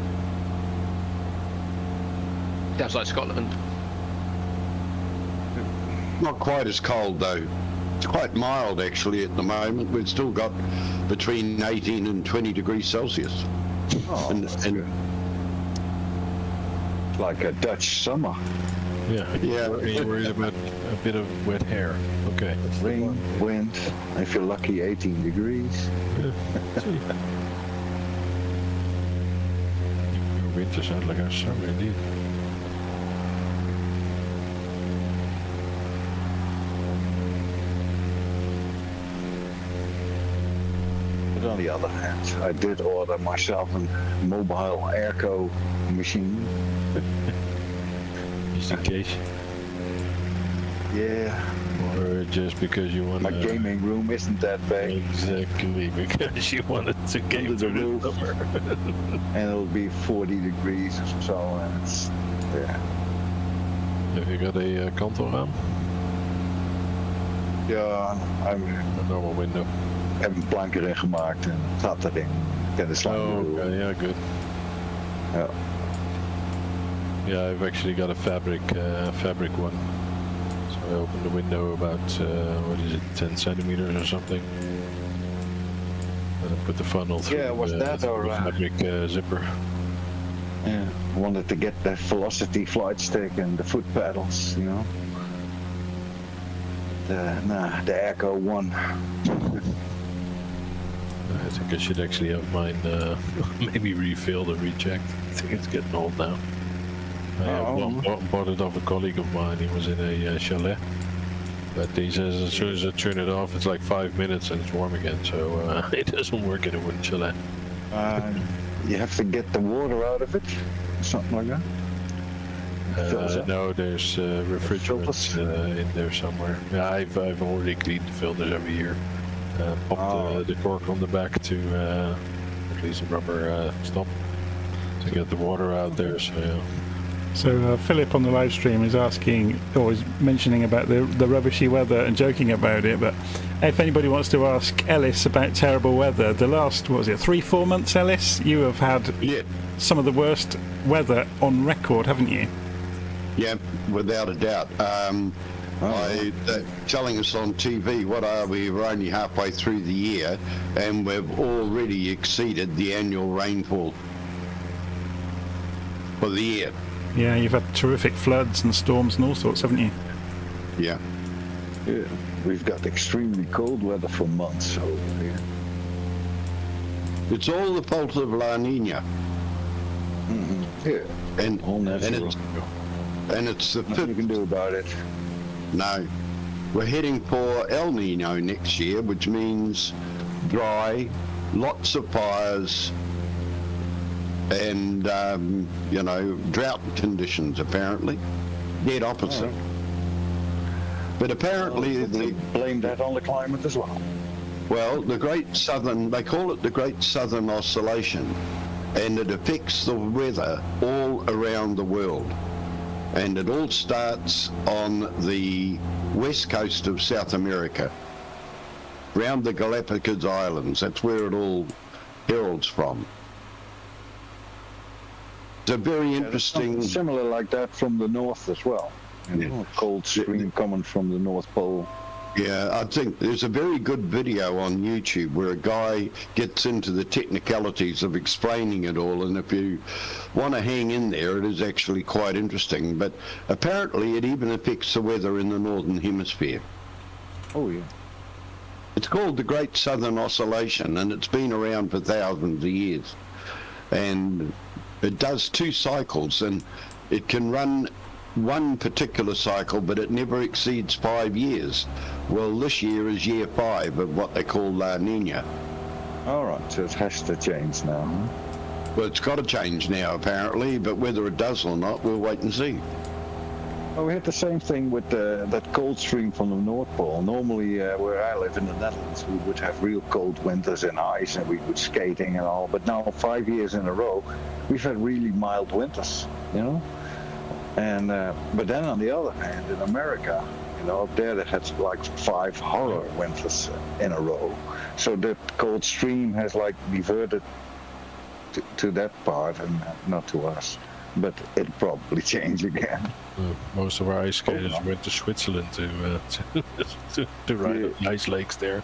Sounds like Scotland.
Not quite as cold though. It's quite mild actually at the moment. We've still got between 18 and 20 degrees Celsius.
Oh,
and
like a Dutch summer.
Yeah. You're worried about a bit of wet hair. Okay.
Rain, wind, if you're lucky 18 degrees.
Yeah. Your winter sounds like our summer indeed.
But on the other hand, I did order myself a mobile airco machine.
Just in case.
Yeah.
Or just because you want
my gaming room isn't that big.
Exactly, because you wanted to game
the roof. And it'll be 40 degrees or so, and it's, yeah.
Have you got a kantoorraam?
Ja,
a normal window.
Ik heb een plank erin gemaakt en het zat erin. En de slang.
Oh, okay, yeah, good.
Yeah.
Yeah, I've actually got a fabric one. So I opened the window about, what is it, 10 centimeters or something. And I put the funnel through the fabric zipper.
Yeah, I wanted to get the velocity flight stick and the foot pedals, you know. the Echo 1.
I think I should actually have mine maybe refilled or rechecked. I think it's getting old now. I bought it off a colleague of mine. He was in a chalet. But he says as soon as I turn it off, it's like 5 minutes and it's warm again. So it doesn't work in a wooden chalet.
You have to get the water out of it, something like that.
No, there's refrigerant in there somewhere. Yeah, I've already cleaned the filters every year. Popped the cork on the back to at least a rubber stop to get the water out there. So yeah.
So Philip on the live stream is asking, or is mentioning about the rubbishy weather and joking about it, but if anybody wants to ask Ellis about terrible weather, the last, what was it, 3-4 months, Ellis, you have had some of the worst weather on record, haven't you?
Yeah, without a doubt. They're telling us on TV, what are we? We're only halfway through the year, and we've already exceeded the annual rainfall for the year.
Yeah, you've had terrific floods and storms and all sorts, haven't you?
Yeah.
Yeah, we've got extremely cold weather for months over here.
It's all the fault of La Nina.
Mm-hmm. Yeah,
and it's the
nothing you can do about it.
No, we're heading for El Nino next year, which means dry, lots of fires, and drought conditions. Apparently, dead opposite. But apparently
they blame that on the climate as well.
Well, they call it the Great Southern Oscillation, and it affects the weather all around the world. And it all starts on the west coast of South America, around the Galapagos Islands. That's where it all heralds from. It's a very interesting...
Similar like that from the north as well. Cold stream coming from the North Pole.
Yeah, I think there's a very good video on YouTube where a guy gets into the technicalities of explaining it all, and if you want to hang in there, it is actually quite interesting. But apparently it even affects the weather in the Northern Hemisphere.
Oh, yeah.
It's called the Great Southern Oscillation, and it's been around for thousands of years. And it does 2 cycles, and it can run one particular cycle, but it never exceeds 5 years. Well, this year is year 5 of what they call La Nina.
All right, so it has to change now. Huh?
Well, it's got to change now, apparently, but whether it does or not, we'll wait and see.
Well, we had the same thing with that cold stream from the North Pole. Normally, where I live in the Netherlands, we would have real cold winters and ice, and we would skating and all. But now, 5 years in a row, we've had really mild winters, you know? And but then on the other hand, in America, up there they had like 5 horror winters in a row. So that cold stream has like diverted to that part and not to us. But it'll probably change again.
Most of our ice skaters went to Switzerland to ride up the ice lakes there.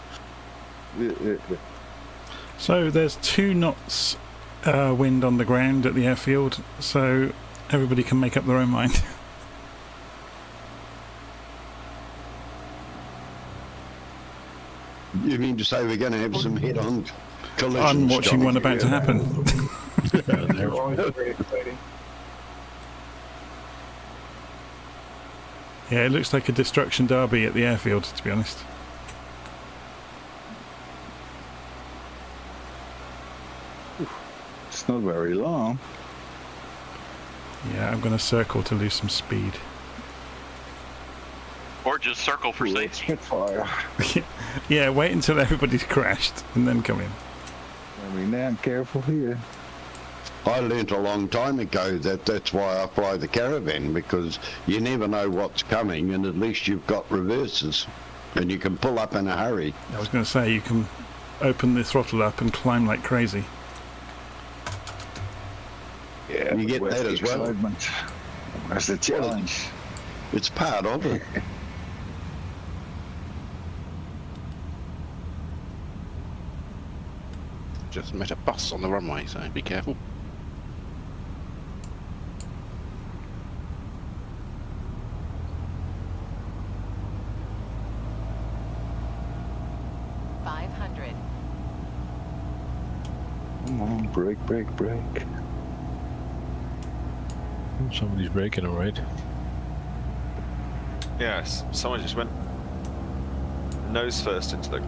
So there's 2 knots wind on the ground at the airfield. So everybody can make up their own mind.
You mean to say we're going to have some head-on collisions?
I'm watching one about to happen.
Very exciting.
Yeah, it looks like a destruction derby at the airfield, to be honest.
It's not very long.
Yeah, I'm going to circle to lose some speed.
Or just circle for safety.
Spitfire.
Yeah, wait until everybody's crashed and then come in.
I mean, I'm careful here.
I learnt a long time ago that that's why I fly the Caravan, because you never know what's coming, and at least you've got reverses and you can pull up in a hurry.
I was going to say, you can open the throttle up and climb like crazy.
Yeah,
you get that as well.
That's the challenge.
It's part of it.
Just met a bus on the runway, so be careful.
500.
Come on, brake.
Somebody's braking, all right.
Yes, someone just went nose first into the...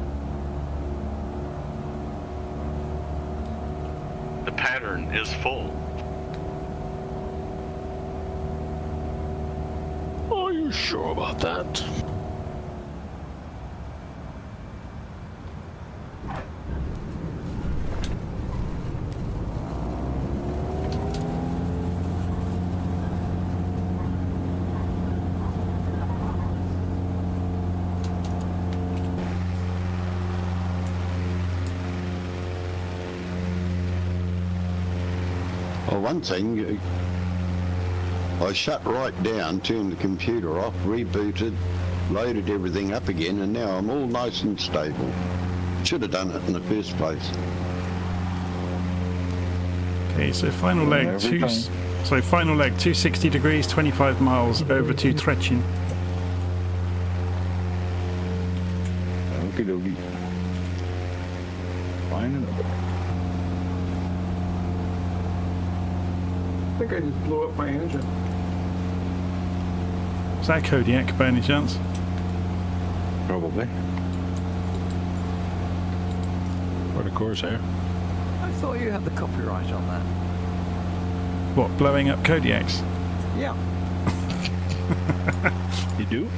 The pattern is full.
Are you sure about that?
Well, one thing, I shut right down, turned the computer off, rebooted, loaded everything up again, and now I'm all nice and stable. Should have done it in the first place.
Okay, so final leg, final leg, 260 degrees, 25 miles over to Trencin.
Okie dokie. Final.
I think I just blew up my engine.
Is that Kodiak by any chance?
Probably.
For the Corsair.
I thought you had the copyright on that.
What, blowing up Kodiaks?
Yeah.
You do?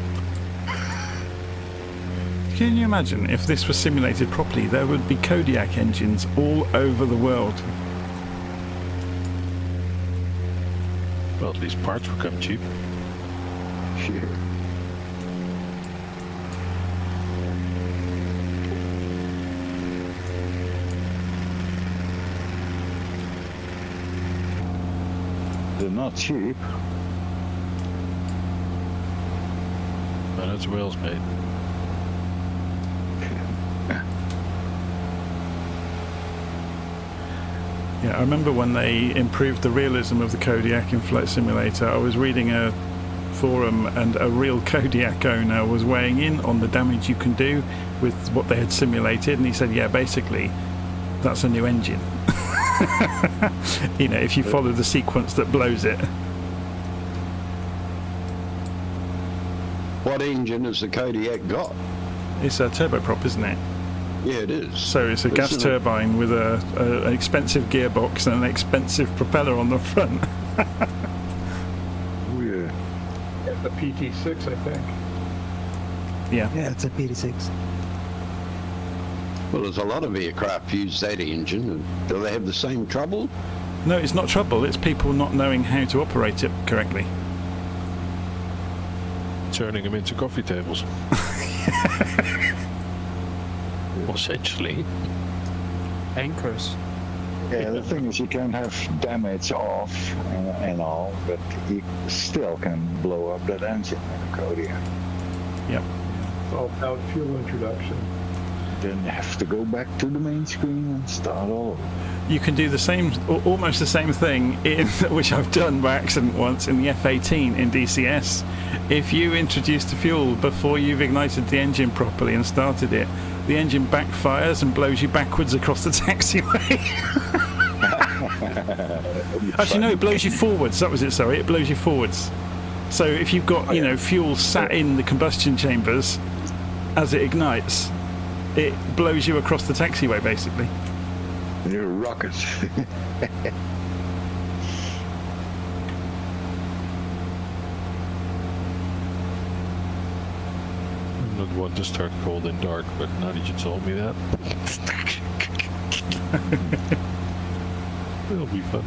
Can you imagine if this was simulated properly, there would be Kodiak engines all over the world.
Well, at least parts will come cheap.
Shit. They're not cheap.
But that's Wales made.
Yeah, I remember when they improved the realism of the Kodiak in Flight Simulator. I was reading a forum and a real Kodiak owner was weighing in on the damage you can do with what they had simulated, and he said, yeah, basically that's a new engine. You know, if you follow the sequence that blows it.
What engine has the Kodiak got?
It's a turboprop, isn't it?
Yeah, it is.
So it's a gas turbine with an expensive gearbox and an expensive propeller on the front.
Oh yeah.
It's the PT6, I think.
Yeah.
Yeah, it's a PT6.
Well, there's a lot of aircraft use that engine. Do they have the same trouble?
No, it's not trouble. It's people not knowing how to operate it correctly.
Turning them into coffee tables. Essentially.
Anchors.
Yeah, the thing is you can have damage off and all, but you still can blow up that engine in a Kodiak.
Yep.
It's all about fuel introduction.
Then you have to go back to the main screen and start all over.
You can do the same, almost the same thing, which I've done by accident once in the F-18 in DCS. If you introduce the fuel before you've ignited the engine properly and started it, the engine backfires and blows you backwards across the taxiway. Actually, no, it blows you forwards. That was it, sorry. It blows you forwards. So if you've got, you know, fuel sat in the combustion chambers as it ignites, it blows you across the taxiway, basically.
You're a rocket.
I'm not one to start cold and dark, but now that you told me that, it'll be fun.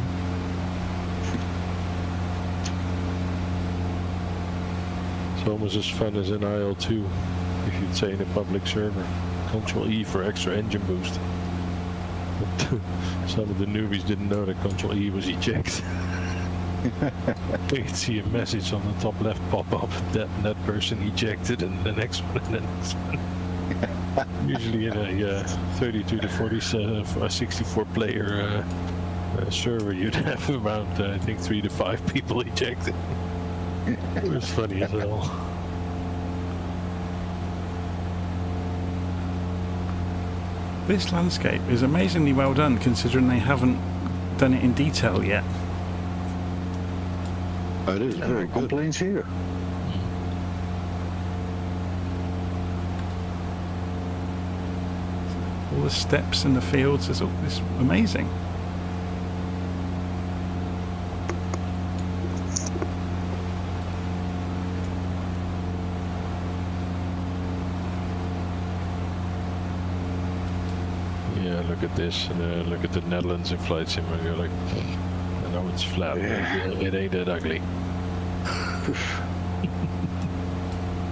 It's almost as fun as an IL-2, if you'd say in a public server. Control-E for extra engine boost. But some of the newbies didn't know that Control-E was eject. You'd see a message on the top left pop up that person ejected, and the next one, and the next one. Usually in a 32 to 47, 64 player server, you'd have around I think 3 to 5 people ejected. It was funny as hell.
This landscape is amazingly well done, considering they haven't done it in detail yet.
Oh, it is very good.
Complaints here.
All the steps in the fields, it's amazing.
Yeah, look at this, and look at the Netherlands in Flight Sim, where you're like, I know it's flat, but it ain't that ugly.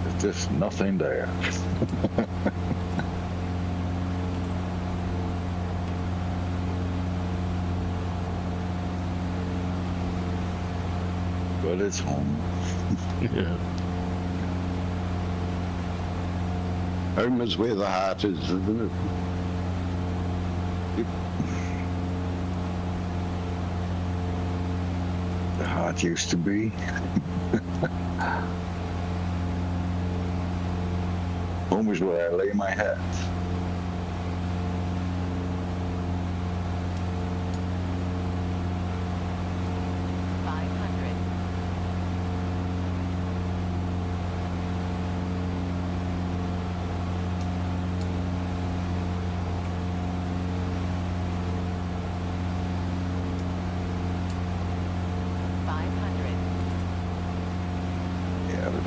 There's just nothing there. But it's home.
Yeah.
Home is where the heart is, isn't it?
The heart used to be. Home is where I lay my head.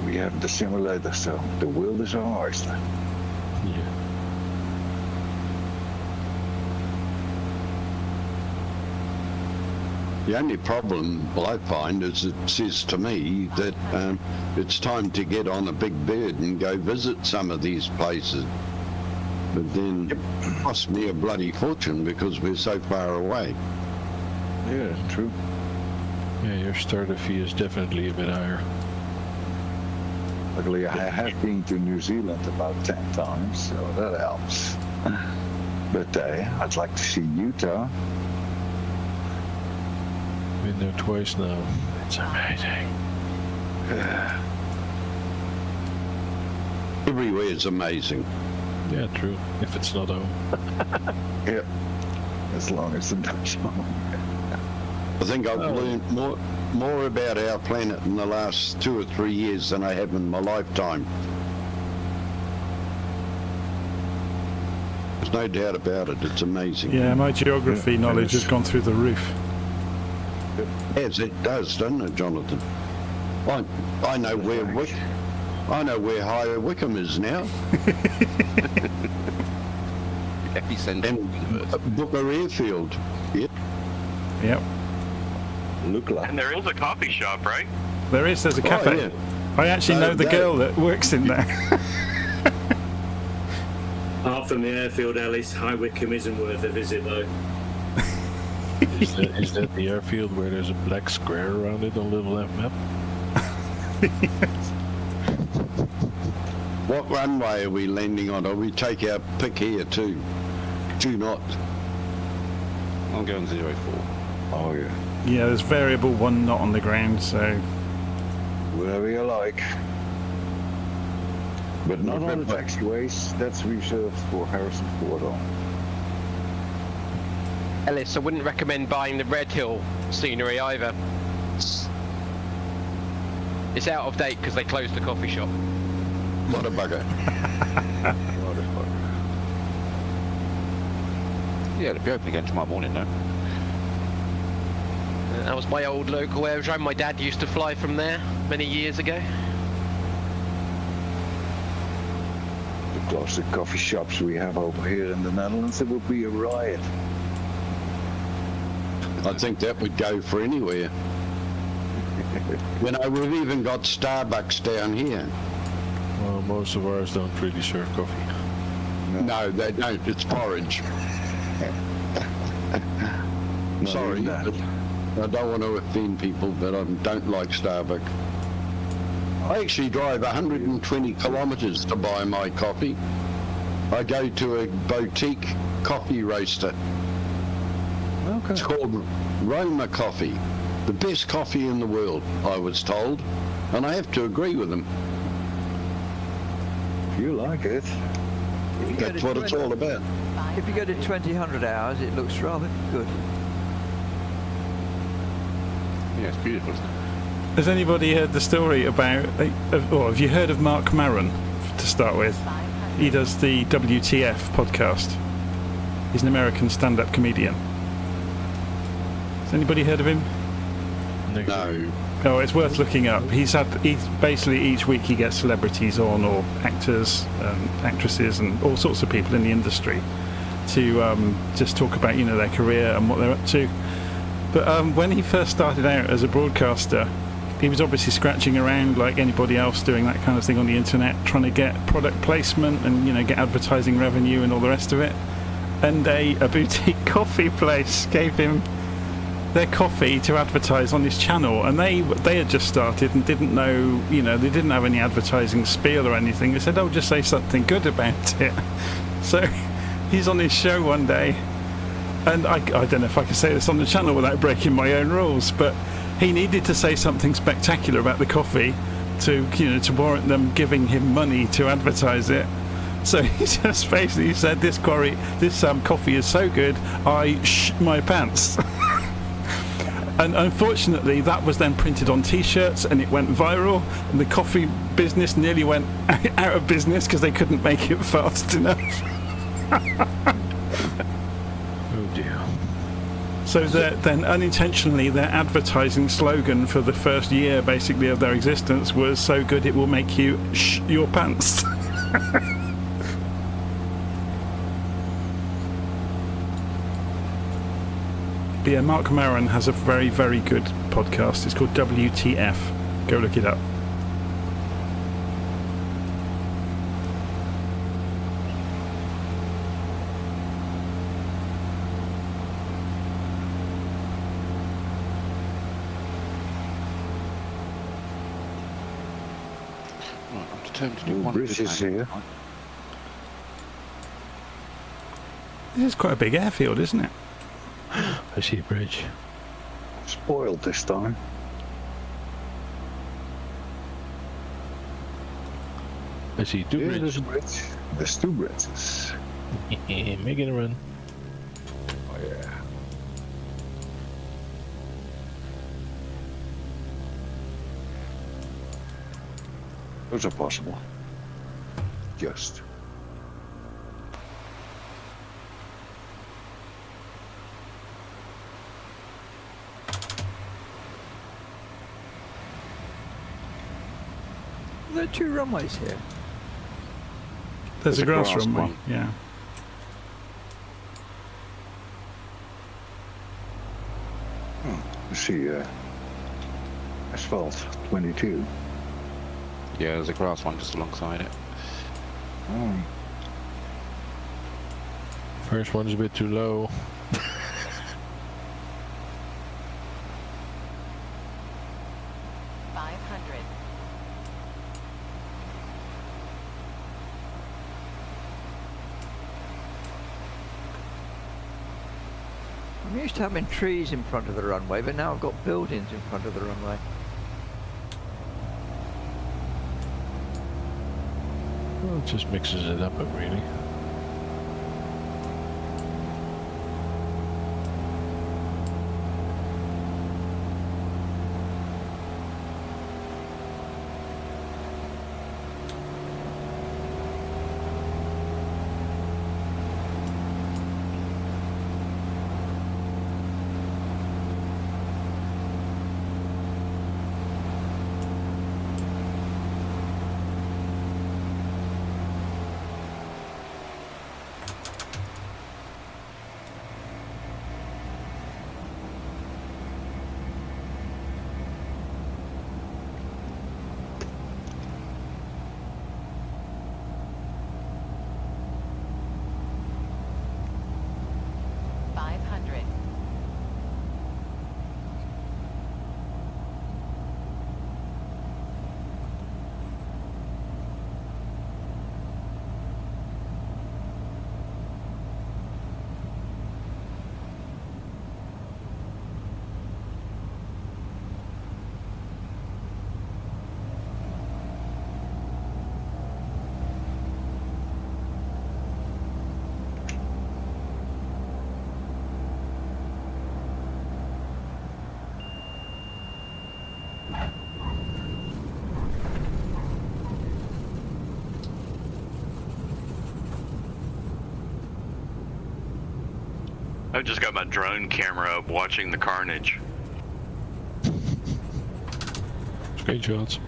We have the simulator, so the world is ours then.
The only problem I find is it says to me that it's time to get on a big bird and go visit some of these places. But then it costs me a bloody fortune because we're so far away.
Yeah, true.
Yeah, your starter fee is definitely a bit higher.
Luckily, I have been to New Zealand about 10 times, so that helps. But I'd like to see Utah.
Been there twice now. It's amazing.
Everywhere is amazing.
Yeah, true. If it's not home.
Yeah, as long as it's not home.
I think I've learned more about our planet in the last 2 or 3 years than I have in my lifetime. There's no doubt about it. It's amazing.
Yeah, my geography knowledge has gone through the roof.
Yes, it does, doesn't it, Jonathan? I know where Higher Wycombe is now.
Epicenter.
And Booker Airfield. Yep.
Yep.
Look like.
And there is a coffee shop, right?
There is. There's a cafe.
Yeah.
I actually know the girl that works in there.
Apart from the airfield, Ellis, High Wycombe isn't worth a visit, though.
Is that the airfield where there's a black square around it on the left map?
Yes.
What runway are we landing on? Or we take our pick here too? 2 knots.
I'm going 04.
Oh yeah.
Yeah, there's variable 1 knot on the ground, so
Whatever you like. But not on the taxiways. That's reserved for Harrison Ford only.
Ellis, I wouldn't recommend buying the Red Hill scenery either. It's out of date because they closed the coffee shop.
What a bugger.
Yeah, it'll be open again tomorrow morning, though.
That was my old local aerodrome. My dad used to fly from there many years ago.
The closer coffee shops we have over here in the Netherlands, it would be a riot.
I think that would go for anywhere. You know, we've even got Starbucks down here.
Well, most of ours don't really serve coffee.
No, they don't. It's porridge. Sorry, but I don't want to offend people, but I don't like Starbucks. I actually drive 120 kilometres to buy my coffee. I go to a boutique coffee roaster.
Okay.
It's called Roma Coffee. The best coffee in the world, I was told. And I have to agree with them.
If you like it.
That's what it's all about.
If you go to 2000 hours, it looks rather good.
Yeah, it's beautiful, isn't it?
Has anybody heard the story about, or have you heard of Mark Maron, to start with? He does the WTF podcast. He's an American stand-up comedian. Has anybody heard of him?
No.
Oh, it's worth looking up. He's basically each week he gets celebrities on, or actors, actresses, and all sorts of people in the industry to just talk about, you know, their career and what they're up to. But when he first started out as a broadcaster, he was obviously scratching around like anybody else doing that kind of thing on the internet, trying to get product placement and, you know, get advertising revenue and all the rest of it. And a boutique coffee place gave him their coffee to advertise on his channel, and they had just started and didn't know, you know, they didn't have any advertising spiel or anything. They said, "Oh, just say something good about it." So he's on his show one day, and I don't know if I can say this on the channel without breaking my own rules, but he needed to say something spectacular about the coffee to, you know, to warrant them giving him money to advertise it. So he just basically said, this coffee is so good, I sh my pants. And unfortunately, that was then printed on T-shirts, and it went viral, and the coffee business nearly went out of business because they couldn't make it fast enough.
Oh dear.
So then unintentionally, their advertising slogan for the first year, basically, of their existence was, "So good it will make you sh your pants." But yeah, Mark Maron has a very, very good podcast. It's called WTF. Go look it up.
Right, I'm determined to do one.
Bruce is here.
This is quite a big airfield, isn't it?
I see a bridge.
Spoiled this time.
I see two
There's
bridges.
a bridge. There's two bridges.
Making a run.
Oh yeah. Those are possible. Just.
There are two runways here.
There's a grass runway,
one.
yeah.
You see, asphalt 22.
Yeah, there's a grass one just alongside it.
Oh.
First one's a bit too low.
500.
I'm used to having trees in front of the runway, but now I've got buildings in front of the runway.
Well, it just mixes it up, really.
I've just got my drone camera up watching the carnage.
Screenshots.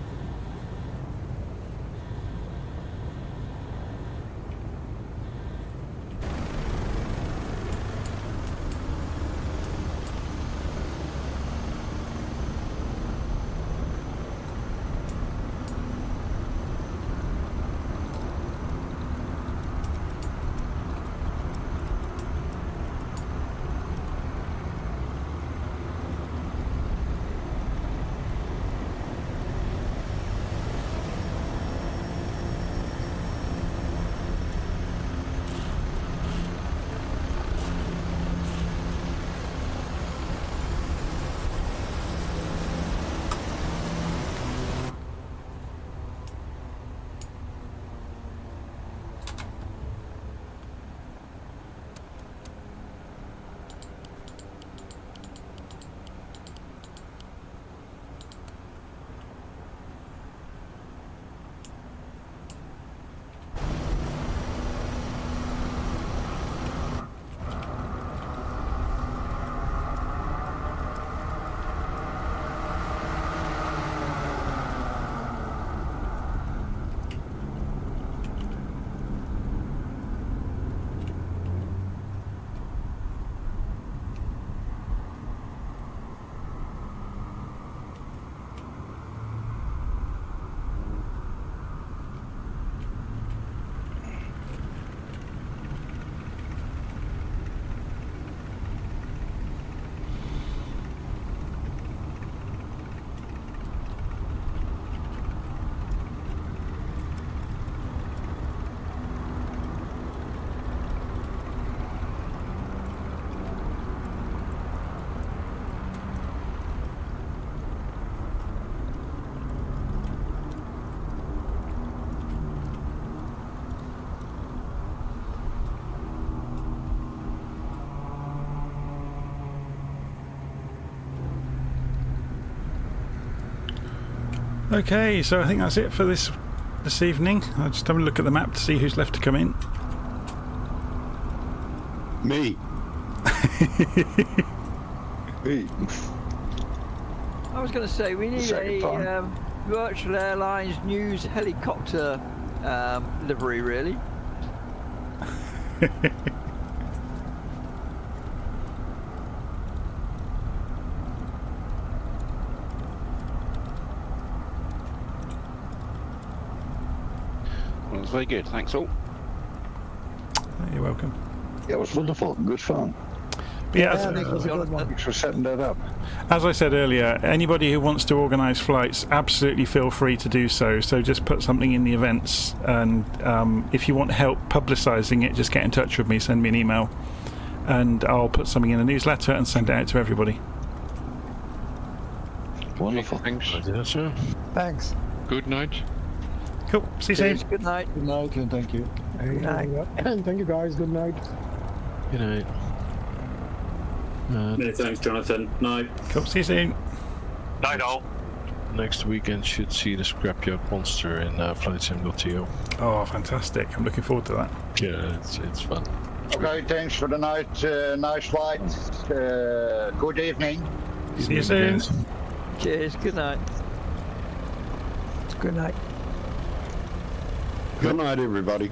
Okay, so I think that's it for this evening. I'll just have a look at the map to see who's left to come in.
Me.
Me.
I was going to say, we need a Virtual Airlines news helicopter livery, really.
Well, it was very good. Thanks all.
You're welcome.
Yeah, it was wonderful. Good fun.
Yeah,
Thanks for setting that up.
as I said earlier, anybody who wants to organise flights, absolutely feel free to do so. So just put something in the events, and if you want help publicising it, just get in touch with me, send me an email, and I'll put something in a newsletter and send it out to everybody.
Wonderful.
Thanks.
Yes, sir.
Thanks.
Good night.
Cool. See you soon.
Good night.
Good night and thank you.
Good night.
Thank you guys. Good night.
Good night.
Many thanks, Jonathan. Night.
Cool. See you soon.
Night all.
Next weekend should see the Scrapyard Monster in FlightSim.to.
Oh, fantastic. I'm looking forward to that.
Yeah, it's fun.
Okay, thanks for the night. Nice flight. Good evening.
See you soon.
Cheers. Good night.
Good night.
Good night, everybody.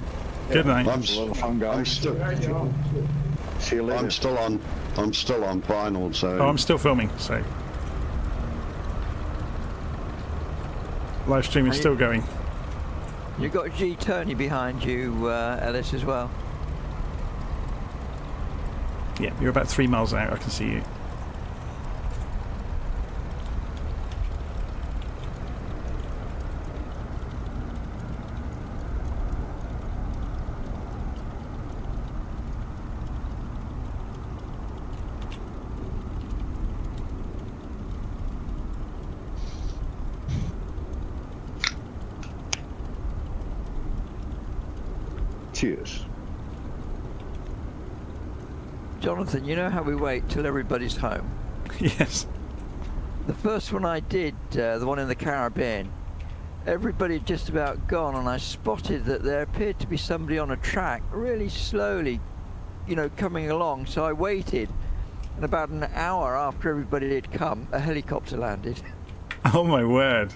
Good night.
I'm
A lot of fun, guys. See you later.
I'm still on final, so.
Oh, I'm still filming, so live stream is still going.
You got G Tony behind you, Ellis, as well.
Yeah, you're about 3 miles out. I can see you.
Cheers.
Jonathan, you know how we wait till everybody's home?
Yes.
The first one I did, the one in the Caribbean, everybody had just about gone, and I spotted that there appeared to be somebody on a track really slowly you know, coming along. So I waited, and about an hour after everybody had come, a helicopter landed.
Oh my word.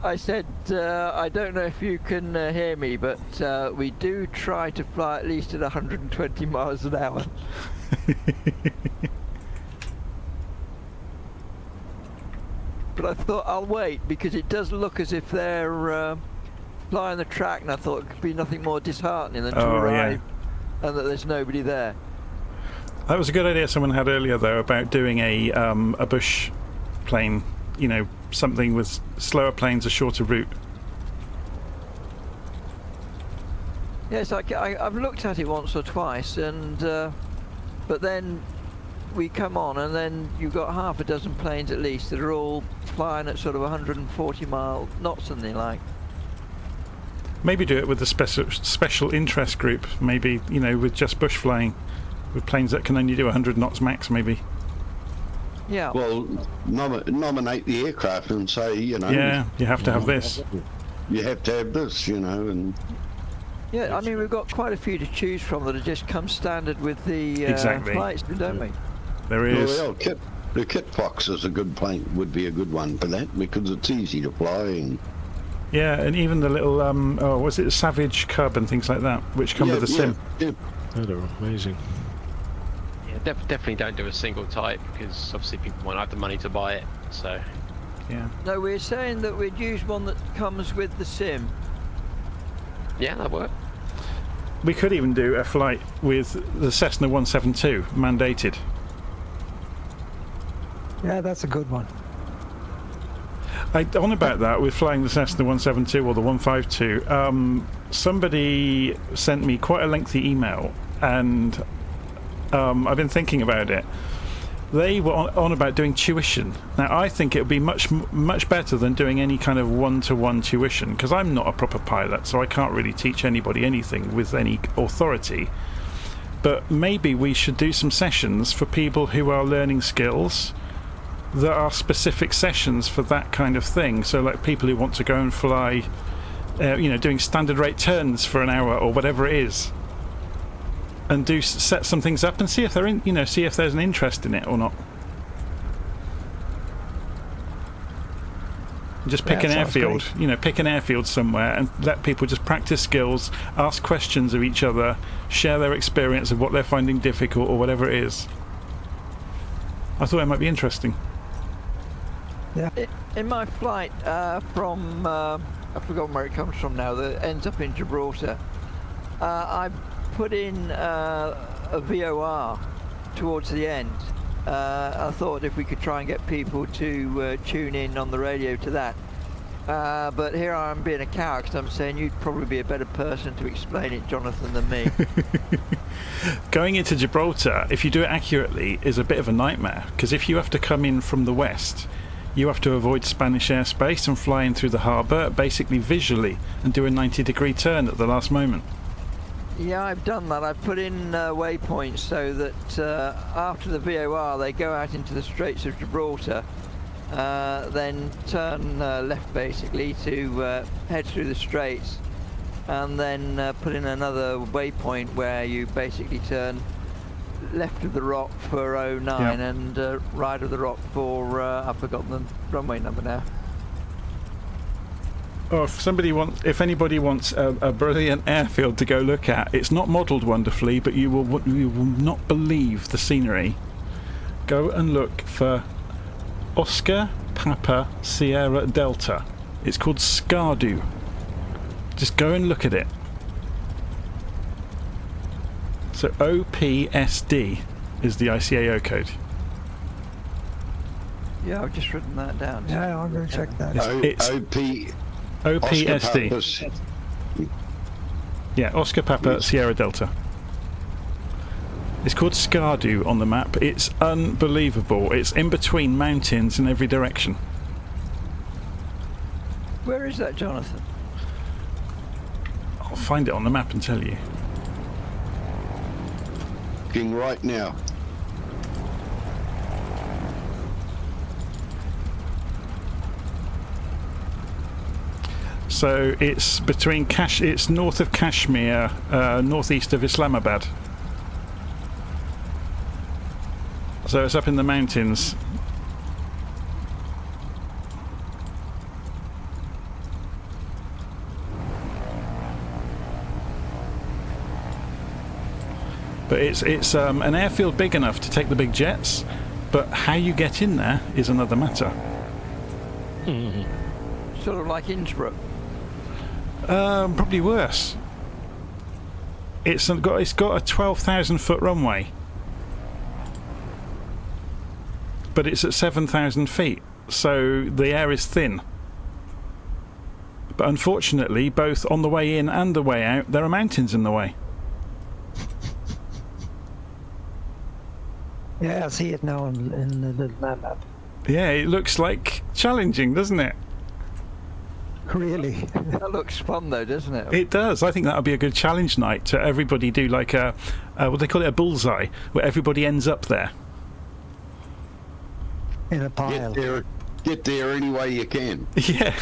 I said, I don't know if you can hear me, but we do try to fly at least at 120 miles an hour. But I thought I'll wait, because it does look as if they're flying the track, and I thought it could be nothing more disheartening than to arrive and that there's nobody there.
That was a good idea someone had earlier, though, about doing a bush plane, you know, something with slower planes, a shorter route.
Yes, I've looked at it once or twice, and but then we come on, and then you've got half a dozen planes at least that are all flying at sort of 140 knots, something like.
Maybe do it with a special interest group. Maybe, you know, with just bush flying, with planes that can only do 100 knots max, maybe.
Yeah.
Well, nominate the aircraft and say, you know.
Yeah, you have to have this.
You have to have this, you know, and.
Yeah, I mean, we've got quite a few to choose from that have just come standard with the flights, don't we?
There is.
Well, the Kit Fox is a good plane, would be a good one for that, because it's easy to fly. And
yeah, and even the little, was it Savage Cub and things like that, which come with a sim.
Yeah, they're amazing.
Yeah, definitely don't do a single type, because obviously people won't have the money to buy it, so.
Yeah.
No, we're saying that we'd use one that comes with the sim.
Yeah, that worked.
We could even do a flight with the Cessna 172 mandated.
Yeah, that's a good one.
On about that, with flying the Cessna 172 or the 152, somebody sent me quite a lengthy email, and I've been thinking about it. They were on about doing tuition. Now, I think it would be much better than doing any kind of one-to-one tuition, because I'm not a proper pilot, so I can't really teach anybody anything with any authority. But maybe we should do some sessions for people who are learning skills that are specific sessions for that kind of thing. So, like people who want to go and fly, you know, doing standard rate turns for an hour or whatever it is. And set some things up and see if they're in, you know, see if there's an interest in it or not. Just pick an airfield, you know, pick an airfield somewhere and let people just practice skills, ask questions of each other, share their experience of what they're finding difficult or whatever it is. I thought it might be interesting.
Yeah.
In my flight from, I've forgotten where it comes from now, that ends up in Gibraltar, I've put in a VOR towards the end. I thought if we could try and get people to tune in on the radio to that. But here I am being a coward, because I'm saying you'd probably be a better person to explain it, Jonathan, than me.
Going into Gibraltar, if you do it accurately, is a bit of a nightmare, because if you have to come in from the west, you have to avoid Spanish airspace and fly in through the harbour, basically visually, and do a 90-degree turn at the last moment.
Yeah, I've done that. I've put in waypoints so that after the VOR they go out into the Straits of Gibraltar, then turn left basically to head through the Straits, and then put in another waypoint where you basically turn left of the rock for 09 and right of the rock for, I've forgotten the runway number now.
Oh, if anybody wants a brilliant airfield to go look at, it's not modelled wonderfully, but you will not believe the scenery. Go and look for Oscar Papa Sierra Delta. It's called Skardu. Just go and look at it. So OPSD is the ICAO code.
Yeah, I've just written that down.
Yeah, I'm going to check that.
It's OPSD. Yeah, Oscar Papa Sierra Delta. It's called Skardu on the map. It's unbelievable. It's in between mountains in every direction.
Where is that, Jonathan?
I'll find it on the map and tell you.
Looking right now.
So it's between it's north of Kashmir, northeast of Islamabad. So it's up in the mountains. But it's an airfield big enough to take the big jets, but how you get in there is another matter.
Sort of like Innsbruck.
Probably worse. It's got a 12,000 foot runway, but it's at 7,000 feet, so the air is thin. But unfortunately, both on the way in and the way out, there are mountains in the way.
Yeah, I see it now in the little map.
Yeah, it looks like challenging, doesn't it?
Really?
That looks fun though, doesn't it?
It does. I think that would be a good challenge night to everybody do like a what they call it, a bullseye, where everybody ends up there.
In a pile.
Get there any way you can.
Yeah.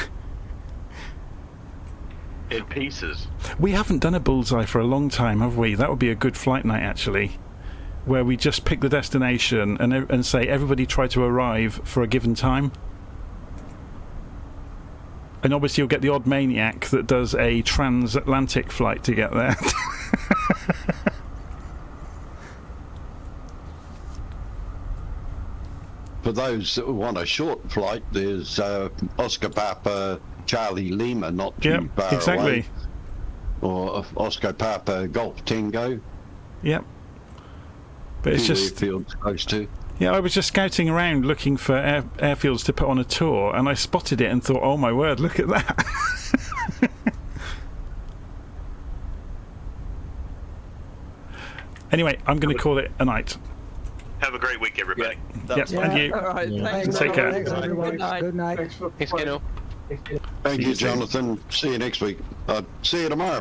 In pieces.
We haven't done a bullseye for a long time, have we? That would be a good flight night, actually, where we just pick the destination and say everybody try to arrive for a given time. And obviously you'll get the odd maniac that does a transatlantic flight to get there.
For those that want a short flight, there's Oscar Papa Charlie Lima, not too far
exactly.
away. Or Oscar Papa Golf Tango.
Yep. But it's just
airfields close to.
Yeah, I was just scouting around looking for airfields to put on a tour, and I spotted it and thought, oh my word, look at that. Anyway, I'm going to call it a night.
Have a great week, everybody.
Yep, and you.
All right, thanks.
Take care.
Thanks, everyone.
Good night.
Good night.
Thanks for
Thanks, Keno.
Thank you, Jonathan. See you next week. See you tomorrow.